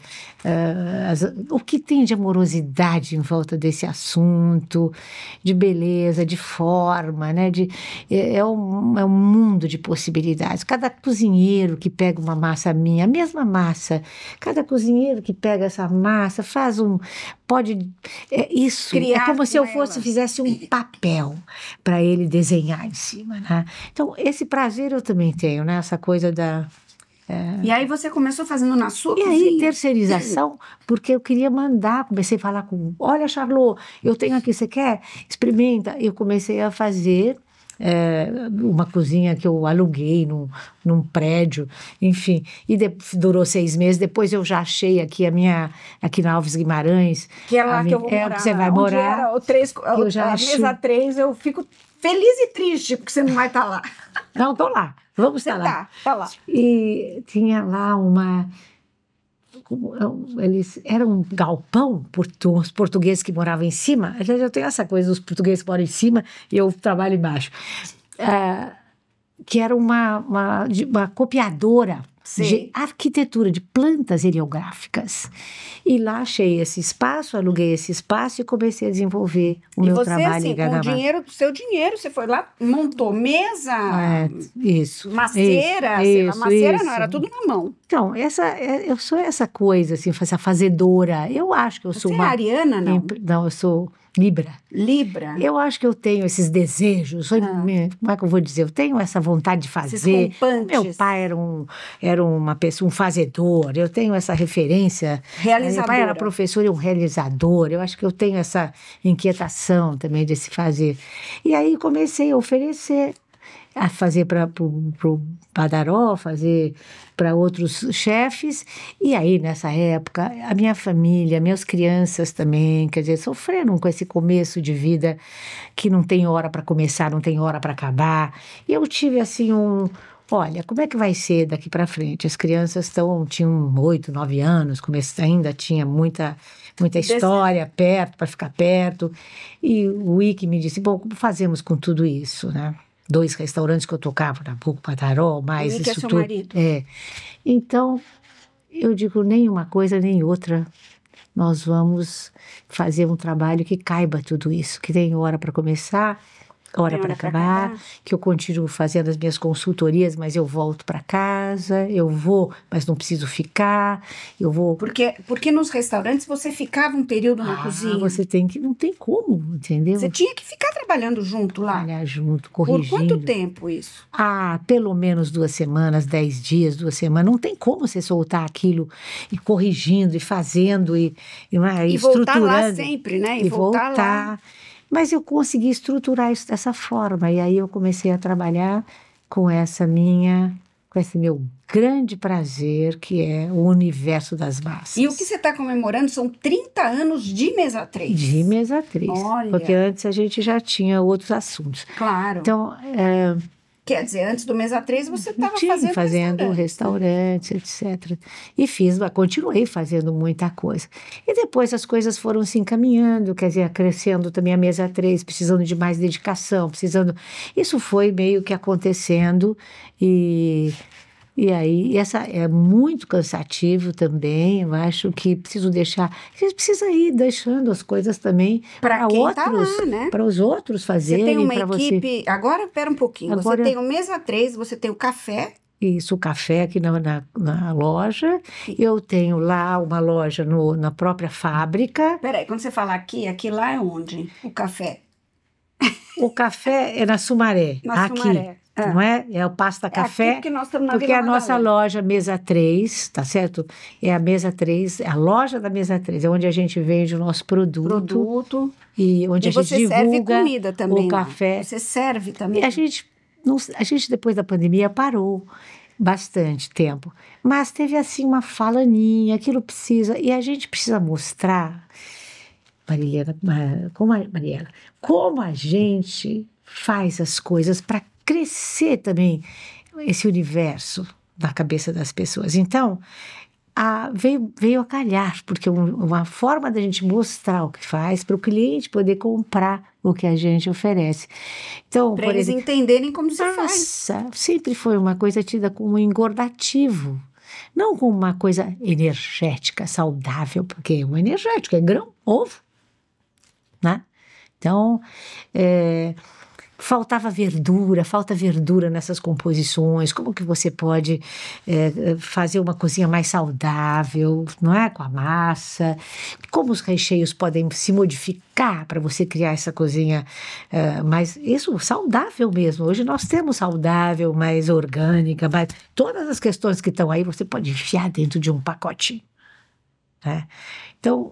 o que tem de amorosidade em volta desse assunto, de beleza, de forma, né? É um mundo de possibilidades. Cada cozinheiro que pega uma massa minha, a mesma massa, cada cozinheiro que pega essa massa pode isso Criar é como se eu com ela. fizesse um papel para ele desenhar em cima, né? Então esse prazer eu também tenho, né? Essa coisa da E aí você começou fazendo na sua e cozinha? aí terceirização, porque eu queria mandar, comecei a falar olha, Charlot, eu tenho aqui, você quer? Experimenta. Eu comecei a fazer uma cozinha que eu aluguei num prédio, enfim, e durou 6 meses. Depois eu já achei aqui na Alves Guimarães. Que é lá que eu vou morar. Que você vai Onde morar. era eu já a mesa 3, eu fico feliz e triste, porque você não vai estar lá. Não, estou lá. Vamos estar lá. Tá lá. E tinha lá era um galpão, os portugueses que moravam em cima. Aliás, eu tenho essa coisa dos portugueses que moram em cima e eu trabalho embaixo. Que era uma copiadora de arquitetura, de plantas heliográficas. E lá achei esse espaço, aluguei esse espaço e comecei a desenvolver o meu trabalho. E você, assim, com o seu dinheiro, você foi lá, montou mesa, isso, maceira, isso. Não, era tudo na mão. Então, eu sou essa coisa, assim, essa fazedora. Eu acho que eu sou uma... Você é ariana, não? Não, eu sou Libra. Libra? Eu acho que eu tenho esses desejos, como é que eu vou dizer? Eu tenho essa vontade de fazer. Meu pai era uma pessoa, um fazedor, eu tenho essa referência. Realizadora. Meu pai era professor e um realizador, eu acho que eu tenho essa inquietação também de se fazer. E aí comecei a oferecer, a fazer para o Badaró, fazer para outros chefes, e aí nessa época a minha família, minhas crianças também, quer dizer, sofreram com esse começo de vida que não tem hora para começar, não tem hora para acabar, e eu tive assim olha, como é que vai ser daqui para frente? As crianças tinham 8, 9 anos, ainda tinha muita história para ficar perto, e o Ike me disse, bom, como fazemos com tudo isso, né? 2 restaurantes que eu tocava, Nabuco, Badaró, mais isso tudo. Seu marido. Então, eu digo, nem uma coisa nem outra. Nós vamos fazer um trabalho que caiba tudo isso, que tem hora para começar, hora para acabar, que eu continuo fazendo as minhas consultorias, mas eu volto para casa, eu vou, mas não preciso ficar, eu vou... Porque nos restaurantes você ficava um período na cozinha. Você não tem como, entendeu? Você tinha que ficar trabalhando junto lá. Trabalhar junto, corrigindo. Por quanto tempo isso? Pelo menos 2 semanas, 10 dias, 2 semanas. Não tem como você soltar aquilo e corrigindo e fazendo e estruturando. Voltar lá sempre, né? E voltar lá. Mas eu consegui estruturar isso dessa forma. E aí eu comecei a trabalhar com esse meu grande prazer, que é o universo das massas. E o que você está comemorando são 30 anos de Mesa 3. De Mesa 3. Olha. Porque antes a gente já tinha outros assuntos. Claro. Então... Quer dizer, antes do Mesa 3 você estava fazendo restaurantes, etc. E continuei fazendo muita coisa. E depois as coisas foram se encaminhando, quer dizer, crescendo também a Mesa 3, precisando de mais dedicação, Isso foi meio que acontecendo e aí, essa é muito cansativo também, eu acho que a gente precisa ir deixando as coisas também para outros, tá lá, né? Para os outros fazerem. Você tem uma equipe, agora espera um pouquinho, você tem o Mesa 3, você tem o café. Isso, o café aqui na loja, eu tenho lá uma loja na própria fábrica. Peraí, quando você fala aqui lá é onde? O café? O café é na Sumaré, aqui. Sumaré. Não é? É o Pasta Café. Aqui que nós estamos na porque Vila a nossa loja Mesa 3, tá certo? É a Mesa 3, a loja da Mesa 3, é onde a gente vende o nosso produto. E onde a gente divulga serve comida também o café. Lá. Você serve também? E a gente, depois da pandemia, parou bastante tempo. Mas teve, assim, uma falaninha, aquilo precisa... E a gente precisa mostrar, Mariela, como a gente faz as coisas para crescer também esse universo na cabeça das pessoas. Então, veio a calhar, porque uma forma da gente mostrar o que faz para o cliente poder comprar o que a gente oferece. Então, Para por eles exemplo, entenderem como se faz. nossa, sempre foi uma coisa tida como engordativo, não como uma coisa energética, saudável, porque o energético é grão, ovo, né? Então, falta verdura nessas composições. Como que você pode fazer uma cozinha mais saudável, não é? Com a massa. Como os recheios podem se modificar para você criar essa cozinha mais... Isso, saudável mesmo. Hoje nós temos saudável, mais orgânica, mas todas as questões que estão aí você pode enfiar dentro de um pacotinho, né? Então,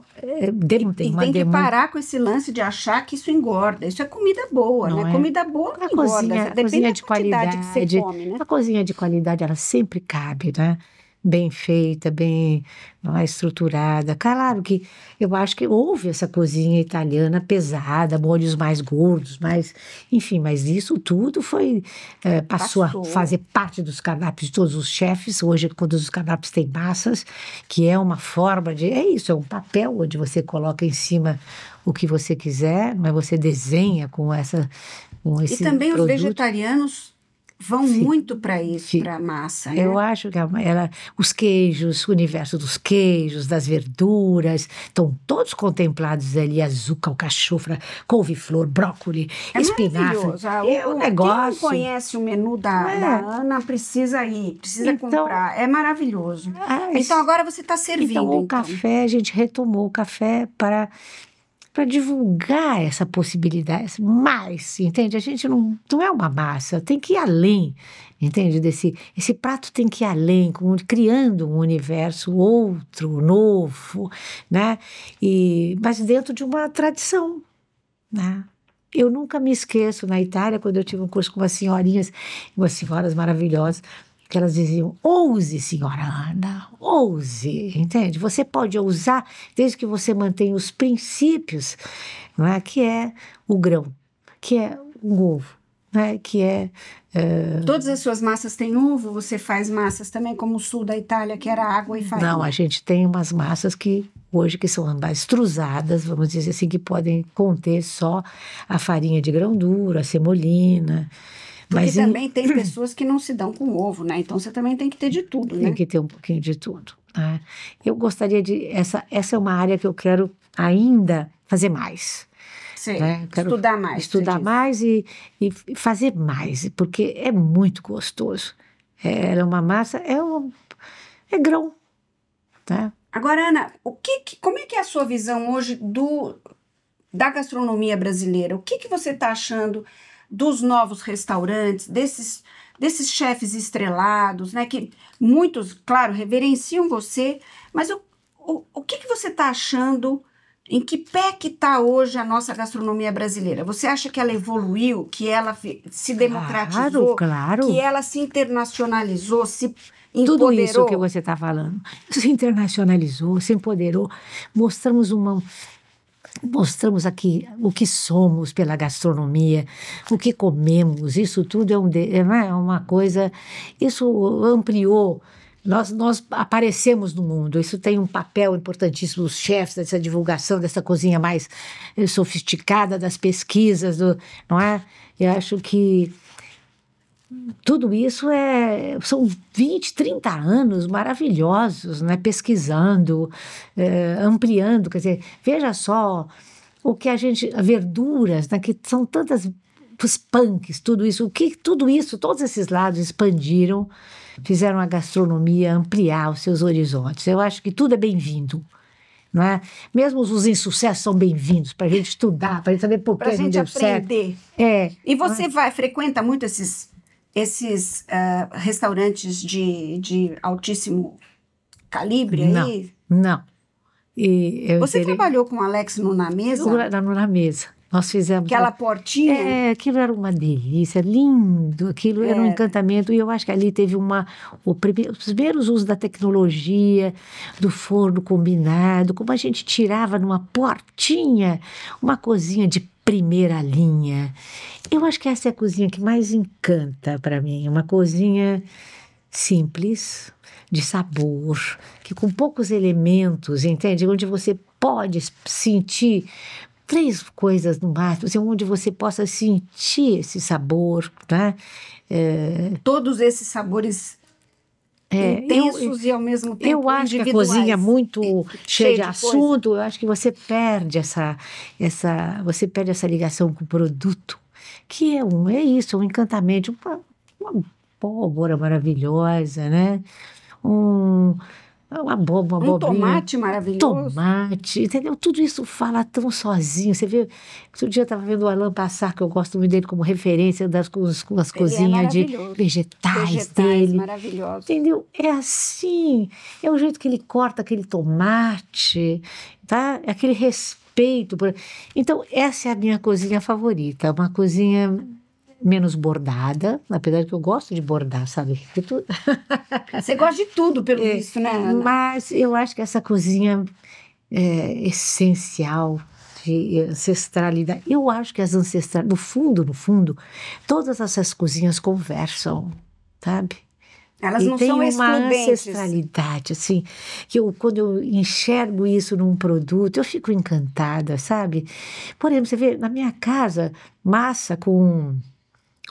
tem E uma tem que demanda... parar com esse lance de achar que isso engorda. Isso é comida boa, Não né? é? Comida boa não A engorda. cozinha, Depende cozinha da de quantidade que você qualidade, come, né? a cozinha de qualidade, ela sempre cabe, né? Bem feita, bem, não é, estruturada. Claro que eu acho que houve essa cozinha italiana pesada, molhos mais gordos, enfim, mas isso tudo passou a fazer parte dos cardápios de todos os chefes. Hoje, todos os cardápios têm massas, que é uma forma de... É isso, é um papel onde você coloca em cima o que você quiser, mas você desenha com esse E também produto. os vegetarianos vão muito para isso, para a massa, né? Eu acho que os queijos, o universo dos queijos, das verduras, estão todos contemplados ali: açúcar, alcachofra, couve-flor, brócolis, espinafre. Maravilhoso. É um negócio. Quem não conhece o menu da Ana precisa ir, precisa comprar. É maravilhoso. Então agora você está servindo. Então o café, a gente retomou o café para divulgar essa possibilidade mais, entende? A gente não é uma massa, tem que ir além, entende? Esse prato tem que ir além, criando um universo outro, novo, né? Mas dentro de uma tradição, né? Eu nunca me esqueço, na Itália, quando eu tive um curso com umas senhoras maravilhosas, que elas diziam: ouse, senhora Ana, ouse, entende? Você pode ousar desde que você mantenha os princípios, não é? Que é o grão, que é o ovo, né? Que é... Todas as suas massas têm ovo? Você faz massas também como o sul da Itália, que era água e farinha? Não, a gente tem umas massas que hoje que são mais extrusadas, vamos dizer assim, que podem conter só a farinha de grão duro, a semolina. Porque também tem pessoas que não se dão com ovo, né? Então você também tem que ter de tudo, né? Tem que ter um pouquinho de tudo, né? Eu gostaria essa é uma área que eu quero ainda fazer mais. Sei, né? Quero estudar mais. Estudar mais e fazer mais, porque é muito gostoso. É uma massa, é grão, né? Agora, Ana, como é que é a sua visão hoje da gastronomia brasileira? O que você está achando dos novos restaurantes, desses chefes estrelados, né? Que muitos, claro, reverenciam você, mas o que você está achando? Em que pé que está hoje a nossa gastronomia brasileira? Você acha que ela evoluiu, que ela se democratizou, claro. que ela se internacionalizou, se empoderou? Tudo isso que você está falando. Se internacionalizou, se empoderou. Mostramos aqui o que somos pela gastronomia, o que comemos. Isso tudo é uma coisa... Isso ampliou. Nós aparecemos no mundo, isso tem um papel importantíssimo dos chefes, dessa divulgação, dessa cozinha mais sofisticada, das pesquisas, não é? Eu acho que tudo isso são 20, 30 anos maravilhosos, né? Pesquisando, ampliando, quer dizer, veja só verduras, né? Que são tantas, os punks, tudo isso, todos esses lados expandiram, fizeram a gastronomia ampliar os seus horizontes. Eu acho que tudo é bem-vindo, não é? Mesmo os insucessos são bem-vindos para a gente estudar, para a gente saber por que não deu certo. Para a gente aprender. E você frequenta muito esses restaurantes de altíssimo calibre aí? Não. Você trabalhou com o Alex no Na Mesa? Na Mesa. Nós fizemos... Aquela portinha? Aquilo era uma delícia, lindo, aquilo era um encantamento, e eu acho que ali teve os primeiros usos da tecnologia, do forno combinado, como a gente tirava numa portinha uma cozinha de primeira linha. Eu acho que essa é a cozinha que mais encanta para mim, uma cozinha simples, de sabor, que com poucos elementos, entende? Onde você pode sentir 3 coisas no máximo, assim, onde você possa sentir esse sabor, né? Todos esses sabores intensos e ao mesmo tempo eu acho que a cozinha é muito cheia de assunto, eu acho que você perde você perde essa ligação com o produto, que é isso, um encantamento, uma abóbora maravilhosa, né? Uma abobrinha. Tomate maravilhoso. Tomate, entendeu? Tudo isso fala tão sozinho. Você vê, outro dia eu estava vendo o Alain Passar, que eu gosto muito dele como referência com as cozinhas de vegetais dele. Maravilhosos. Entendeu? É assim, é o jeito que ele corta aquele tomate, tá? É aquele respeito. Então, essa é a minha cozinha favorita, uma cozinha menos bordada, apesar de que eu gosto de bordar, sabe? Você gosta de tudo, pelo visto, né, Ana? Mas eu acho que essa cozinha é essencial, de ancestralidade. Eu acho que as ancestrais, no fundo, todas essas cozinhas conversam, sabe? Elas não são excludentes. Tem uma ancestralidade, assim, que quando eu enxergo isso num produto, eu fico encantada, sabe? Por exemplo, você vê, na minha casa, massa com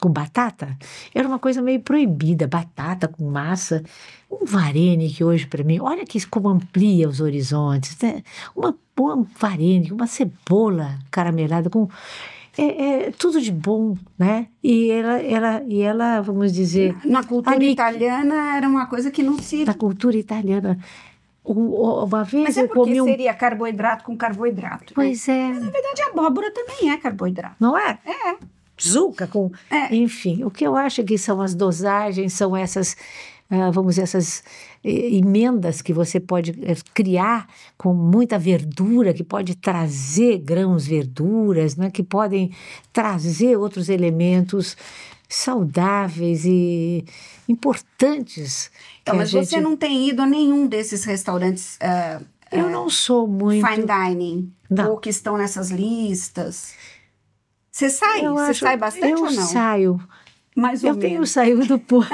batata, era uma coisa meio proibida, batata com massa, um varene que hoje para mim, olha que como amplia os horizontes, né? Uma varene, uma cebola caramelada com tudo de bom, né? E ela, vamos dizer, na cultura italiana era uma coisa que não se... Na cultura italiana, uma vez Mas eu comi seria carboidrato com carboidrato. Pois é. Mas, na verdade, a abóbora também é carboidrato. Não é? É. Zuca com... Enfim, o que eu acho que são as dosagens, são essas, vamos dizer, essas emendas que você pode criar com muita verdura, que pode trazer grãos, verduras, né, que podem trazer outros elementos saudáveis e importantes. Então, mas você não tem ido a nenhum desses restaurantes... eu não sou muito... Fine dining, não. Ou que estão nessas listas... Você sai? Você sai bastante ou não? Eu saio. Mais ou menos. Eu tenho saído pouco.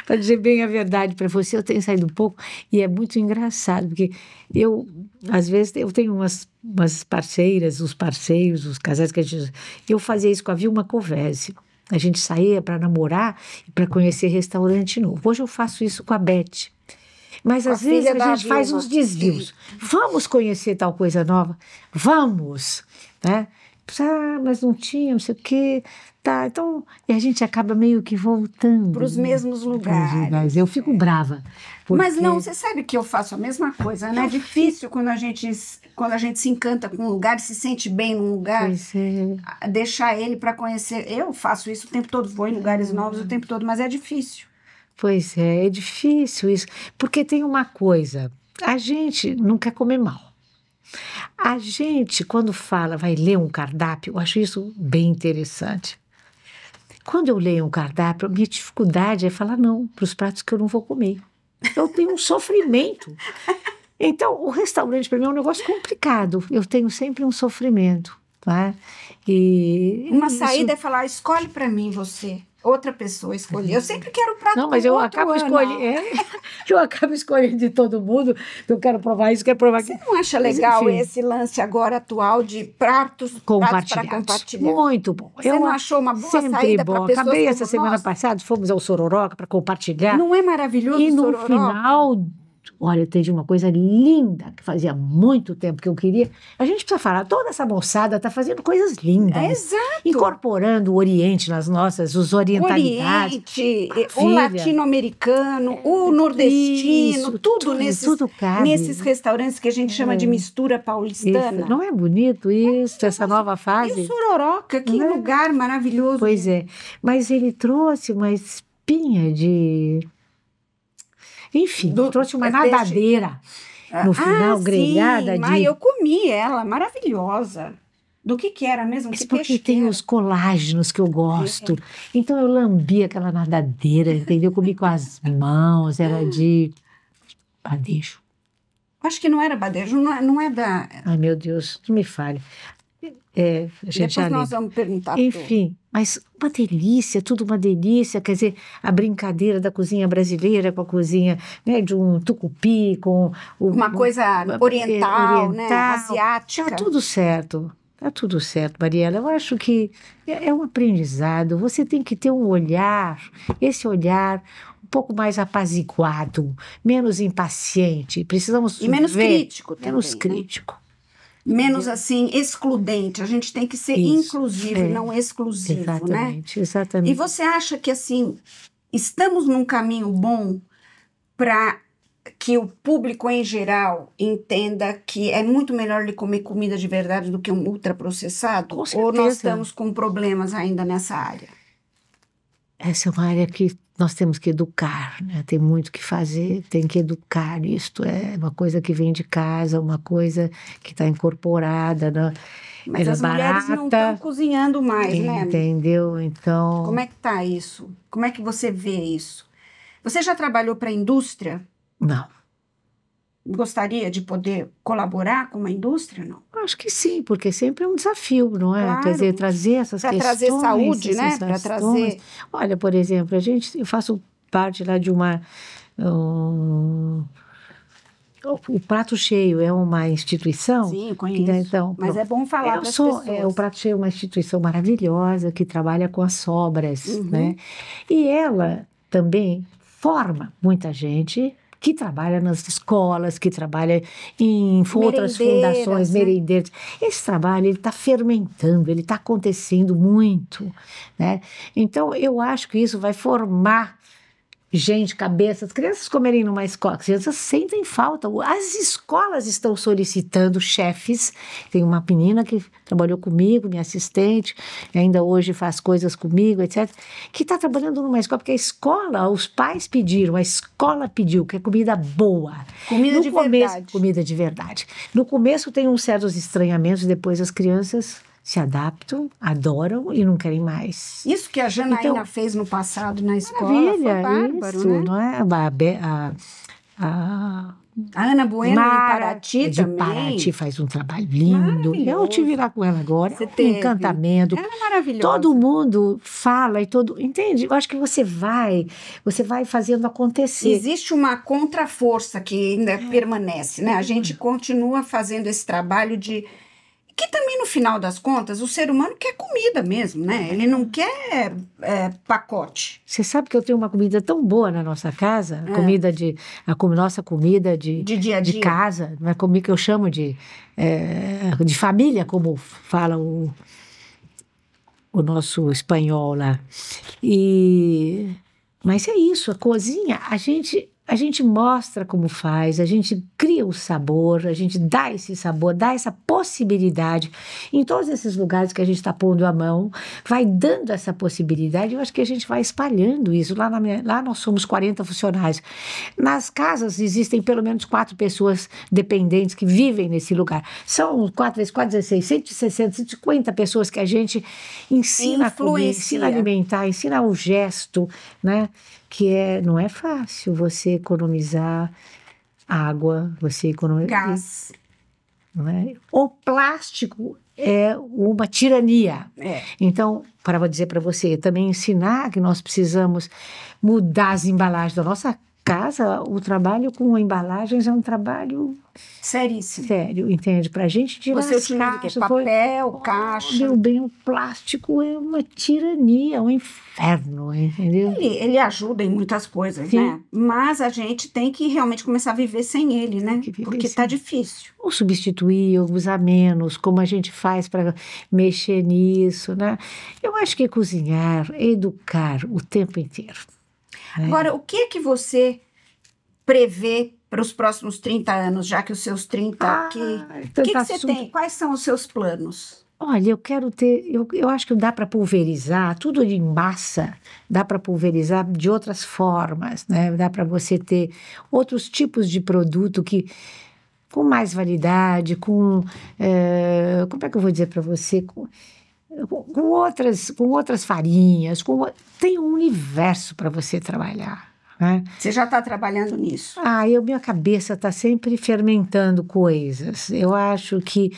Para dizer bem a verdade para você, eu tenho saído pouco. E é muito engraçado, porque às vezes, eu tenho umas parceiras, os parceiros, os casais que eu fazia isso com a Vilma Covese. A gente saía para namorar e para conhecer restaurante novo. Hoje eu faço isso com a Beth. Mas às vezes a gente faz uns desvios. Vamos conhecer tal coisa nova? Vamos! Né? Mas não tinha, não sei o quê. Tá, então, e a gente acaba meio que voltando. Para os mesmos lugares. Eu fico brava. Mas não, você sabe que eu faço a mesma coisa, né? É difícil quando a gente se encanta com um lugar, se sente bem num lugar, deixar ele para conhecer. Eu faço isso o tempo todo, vou em lugares novos o tempo todo, mas é difícil. Pois é difícil isso. Porque tem uma coisa, a gente não quer comer mal. A gente, quando vai ler um cardápio, eu acho isso bem interessante. Quando eu leio um cardápio, a minha dificuldade é falar não para os pratos que eu não vou comer. Eu tenho um sofrimento. Então, o restaurante para mim é um negócio complicado. Eu tenho sempre um sofrimento. Tá? Uma saída é falar, escolhe para mim você. Outra pessoa escolher. Eu sempre quero o prato. Não, mas eu acabo escolhendo de todo mundo. Eu quero provar isso, quero provar aquilo. Você não acha legal esse lance agora atual de pratos para compartilhar? Muito bom. Você não achou uma boa saída para pessoas? Acabei essa semana passada, fomos ao Sororoca para compartilhar. Não é maravilhoso o Sororoca? E no final... Olha, teve uma coisa linda que fazia muito tempo que eu queria. A gente precisa falar, toda essa moçada está fazendo coisas lindas. Exato. Incorporando o Oriente nas os orientalidades. O Oriente, o latino-americano, o nordestino, isso, tudo nesses restaurantes que a gente chama de mistura paulistana. Isso. Não é bonito isso, essa nova fase? E o Sororoca, que lugar maravilhoso. Pois é, mas ele trouxe uma espinha de... Enfim, trouxe uma nadadeira no final, grelhada. Eu comi ela, maravilhosa. Do que era mesmo? Mas porque tem os colágenos que eu gosto. Então eu lambi aquela nadadeira, entendeu? Comi com as mãos, era de badejo. Acho que não era badejo, não é da... Ai, meu Deus, não me fale. A gente Depois nós vamos perguntar. Enfim, mas uma delícia, tudo uma delícia. Quer dizer, a brincadeira da cozinha brasileira com a cozinha, né, de um tucupi, com uma coisa oriental, né, asiática. Tá tudo certo. Tá tudo certo, Mariela. Eu acho que é um aprendizado. Você tem que ter um olhar, esse olhar um pouco mais apaziguado, menos impaciente. Precisamos e menos ver, crítico também, menos crítico. Menos assim, excludente. A gente tem que ser inclusivo, não exclusivo, exatamente, né? Exatamente. E você acha que, assim, estamos num caminho bom para que o público em geral entenda que é muito melhor ele comer comida de verdade do que um ultraprocessado? Com certeza. Ou nós estamos com problemas ainda nessa área? Essa é uma área que nós temos que educar, né? Tem muito que fazer, tem que educar. Isto é uma coisa que vem de casa, uma coisa que está incorporada, né? Mas as mulheres não estão cozinhando mais, né? Entendeu? Então... Como é que está isso? Como é que você vê isso? Você já trabalhou para a indústria? Não. Gostaria de poder colaborar com uma indústria, não? Acho que sim, porque sempre é um desafio, não é? Claro. Quer dizer, trazer essas questões... Para trazer saúde, né? Para trazer... Olha, por exemplo, eu faço parte lá de uma... O Prato Cheio é uma instituição... Sim, eu conheço. Então, mas é bom falar para as pessoas. O Prato Cheio é uma instituição maravilhosa que trabalha com as sobras, né? E ela também forma muita gente que trabalha nas escolas, que trabalha em outras fundações, merendeiras. Esse trabalho está fermentando, ele está acontecendo muito, né? Então, eu acho que isso vai formar gente, cabeças, crianças comerem numa escola, as crianças sentem falta. As escolas estão solicitando chefes. Tem uma menina que trabalhou comigo, minha assistente, ainda hoje faz coisas comigo, etc., que está trabalhando numa escola, porque a escola, os pais pediram, a escola pediu, que é comida boa. Comida de verdade. Comida de verdade. No começo tem uns certos estranhamentos, depois as crianças se adaptam, adoram e não querem mais. Isso que a Janaína fez no passado na escola foi bárbaro, isso, né? Não é? A Ana Bueno em Paraty também. Paraty faz um trabalho lindo. Eu tive lá com ela agora. Encantamento. Ela é maravilhosa. Todo mundo fala e entende? Eu acho que você vai fazendo acontecer. Existe uma contraforça que ainda permanece, né? A gente continua fazendo esse trabalho que também, no final das contas, o ser humano quer comida mesmo, né? Ele não quer pacote. Você sabe que eu tenho uma comida tão boa na nossa casa, nossa comida de dia a dia. De casa, não é comida que eu chamo de família, como fala o nosso espanhol lá. Mas é isso, a cozinha, a gente mostra como faz, a gente cria o sabor, a gente dá esse sabor, dá essa possibilidade. Em todos esses lugares que a gente está pondo a mão, vai dando essa possibilidade. Eu acho que a gente vai espalhando isso. Lá nós somos 40 funcionários. Nas casas existem pelo menos 4 pessoas dependentes que vivem nesse lugar. São 4 vezes 4, 16, 160, 150 pessoas que a gente ensina a comer, ensina a alimentar, ensina o gesto, né? Que não é fácil você economizar água, você economizar gás. Não é? O plástico é uma tirania. Então, vou dizer para você, também ensinar que nós precisamos mudar as embalagens da nossa casa. O trabalho com embalagens é um trabalho seríssimo. Sério, entende? Para a gente tirar você utiliza papel, caixa. Meu bem, o plástico é uma tirania, um inferno, entendeu? Ele ajuda em muitas coisas, Sim. né? Mas a gente tem que realmente começar a viver sem ele, né? Porque tá difícil. Ou substituir, ou usar menos, como a gente faz para mexer nisso, né? Eu acho que cozinhar, educar o tempo inteiro. Agora, o que você prevê para os próximos 30 anos, já que os seus 30... O que você tem? Quais são os seus planos? Olha, eu quero ter... Eu acho que dá para pulverizar, tudo de massa, dá para pulverizar de outras formas, né? Dá para você ter outros tipos de produto com mais validade, como é que eu vou dizer para você? Com outras farinhas, tem um universo para você trabalhar. né? Você já está trabalhando nisso? Minha cabeça está sempre fermentando coisas. Eu acho que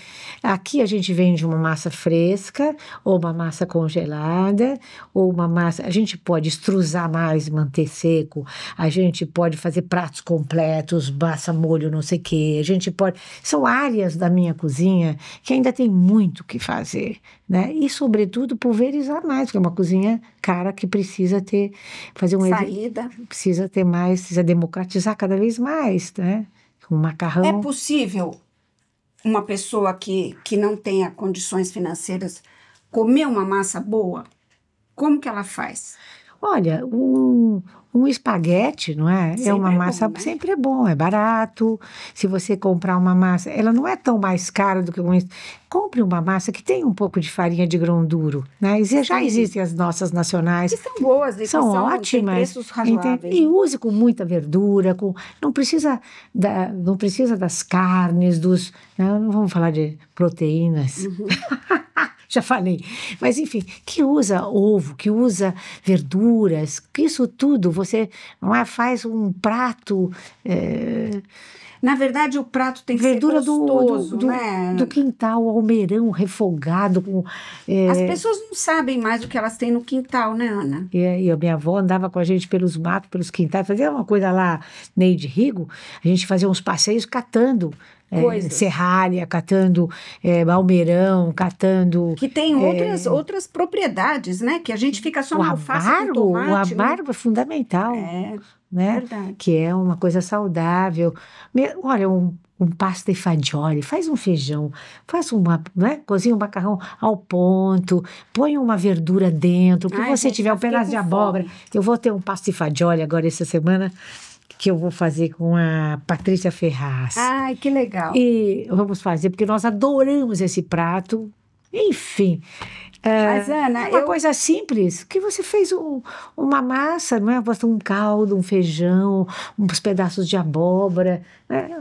aqui a gente vende uma massa fresca, ou uma massa congelada, ou uma massa. A gente pode extrusar mais e manter seco, a gente pode fazer pratos completos, massa, molho, não sei o quê. A gente pode. São áreas da minha cozinha que ainda tem muito o que fazer, né? E, sobretudo, pulverizar mais, porque é uma cozinha cara que precisa fazer um saída. Precisa ter mais, precisa democratizar cada vez mais, né? O macarrão. É possível uma pessoa que não tenha condições financeiras comer uma massa boa? Como que ela faz? Olha, um espaguete, não é? Sempre é uma massa, bom, né? sempre é bom, é barato. Se você comprar uma massa, ela não é tão mais cara do que compre uma massa que tem um pouco de farinha de grão duro, né? Já existem as nossas nacionais. Que são boas, e são ótimas. Tem preços razoáveis. E use com muita verdura, não precisa das carnes, não vamos falar de proteínas. Uhum. Já falei. Mas, enfim, que usa ovo, que usa verduras, que isso tudo você faz um prato. Na verdade, o prato tem que verdura ser gostoso, né? do quintal, almeirão refogado. As pessoas não sabem mais o que elas têm no quintal, né, Ana? E a minha avó andava com a gente pelos matos, pelos quintais, fazia uma coisa lá, Neide Rigo, a gente fazia uns passeios catando. Serralha, catando almeirão, catando... Que tem outras propriedades, né? Que a gente fica só na alface com tomate. O amargo é fundamental. Né? Verdade. Que é uma coisa saudável. Olha, um pasta e fagioli, faz um feijão, cozinha um macarrão ao ponto, põe uma verdura dentro, que você tiver um pedaço de abóbora. Fome. Eu vou ter um pasta e fagioli agora essa semana, que eu vou fazer com a Patrícia Ferraz. Ai, que legal. E vamos fazer, porque nós adoramos esse prato. Enfim, mas, Ana, uma coisa simples, que você fez uma massa, não é? Um caldo, um feijão, uns pedaços de abóbora. Né?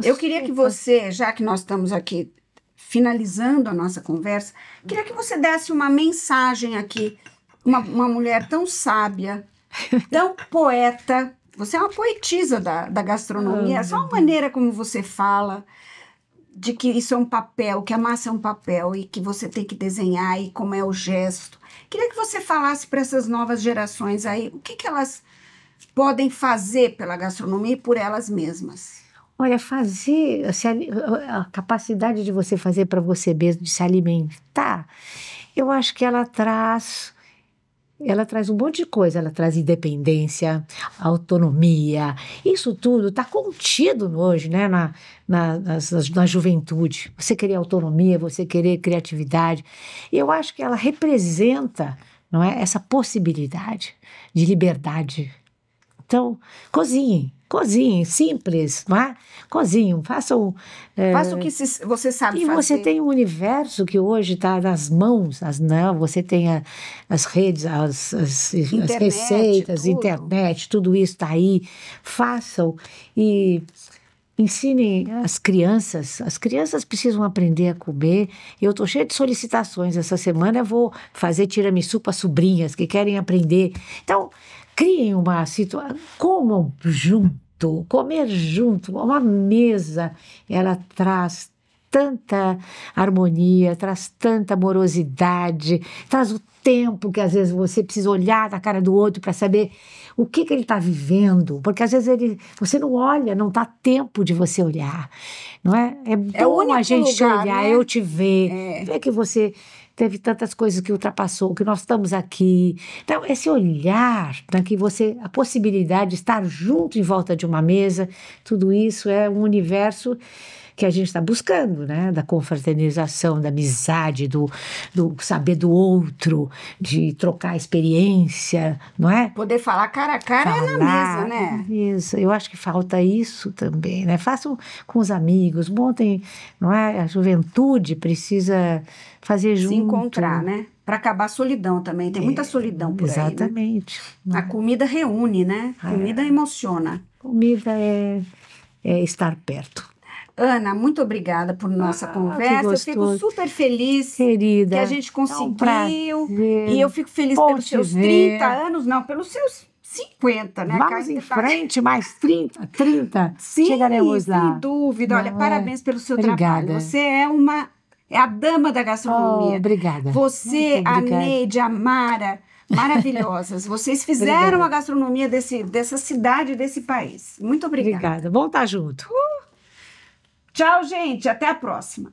Eu queria que você, já que nós estamos aqui finalizando a nossa conversa, queria que você desse uma mensagem aqui. Uma mulher tão sábia, tão poeta. Você é uma poetisa da gastronomia. Só a maneira como você fala de que isso é um papel, que a massa é um papel e que você tem que desenhar e como é o gesto. Queria que você falasse para essas novas gerações aí o que elas podem fazer pela gastronomia e por elas mesmas. Olha, a capacidade de você fazer para você mesmo, de se alimentar, eu acho que ela traz um monte de coisa, ela traz independência, autonomia, isso tudo está contido hoje, né, na juventude. Você querer autonomia, você querer criatividade. E eu acho que ela representa, não é, essa possibilidade de liberdade. Então, cozinhem, simples, não é? Cozinhem, façam... Faça o que você sabe fazer. E você tem um universo que hoje está nas mãos, você tem as redes, as receitas, internet, tudo isso está aí. Façam e ensinem as crianças precisam aprender a comer. Eu estou cheia de solicitações, essa semana eu vou fazer tiramisu para sobrinhas que querem aprender. Então, criem uma situação, comam junto, comer junto, uma mesa, ela traz tanta harmonia, traz tanta amorosidade, traz o tempo que às vezes você precisa olhar na cara do outro para saber o que ele está vivendo, porque às vezes você não olha, não dá tempo de você olhar, não é? É bom a gente te olhar, né? Eu te ver, ver que você teve tantas coisas que ultrapassou, que nós estamos aqui. Então, esse olhar, né, a possibilidade de estar junto em volta de uma mesa, tudo isso é um universo que a gente está buscando, né? Da confraternização, da amizade, do saber do outro, de trocar experiência, não é? Poder falar cara a cara é na mesa, né? Isso, eu acho que falta isso também, né? Façam com os amigos, montem, não é? A juventude precisa fazer junto. Se encontrar, né? Para acabar a solidão também, tem muita solidão por exatamente, aí, né? A comida reúne, né? A comida emociona. Comida é estar perto. Ana, muito obrigada por nossa conversa. Eu fico super feliz, querida, que a gente conseguiu. E eu fico feliz pelos seus 30 anos, não, pelos seus 50, né? Vamos em frente, mais 30. Sim, chegaremos lá. sem dúvida. Olha, Não, parabéns pelo seu Obrigada. trabalho. Você é a dama da gastronomia. Obrigada. Você, Muito a obrigada. Neide, a Mara, maravilhosas. Vocês fizeram Obrigada. a gastronomia dessa cidade, desse país. Muito obrigada. Obrigada. Vamos estar junto. Tchau, gente. Até a próxima.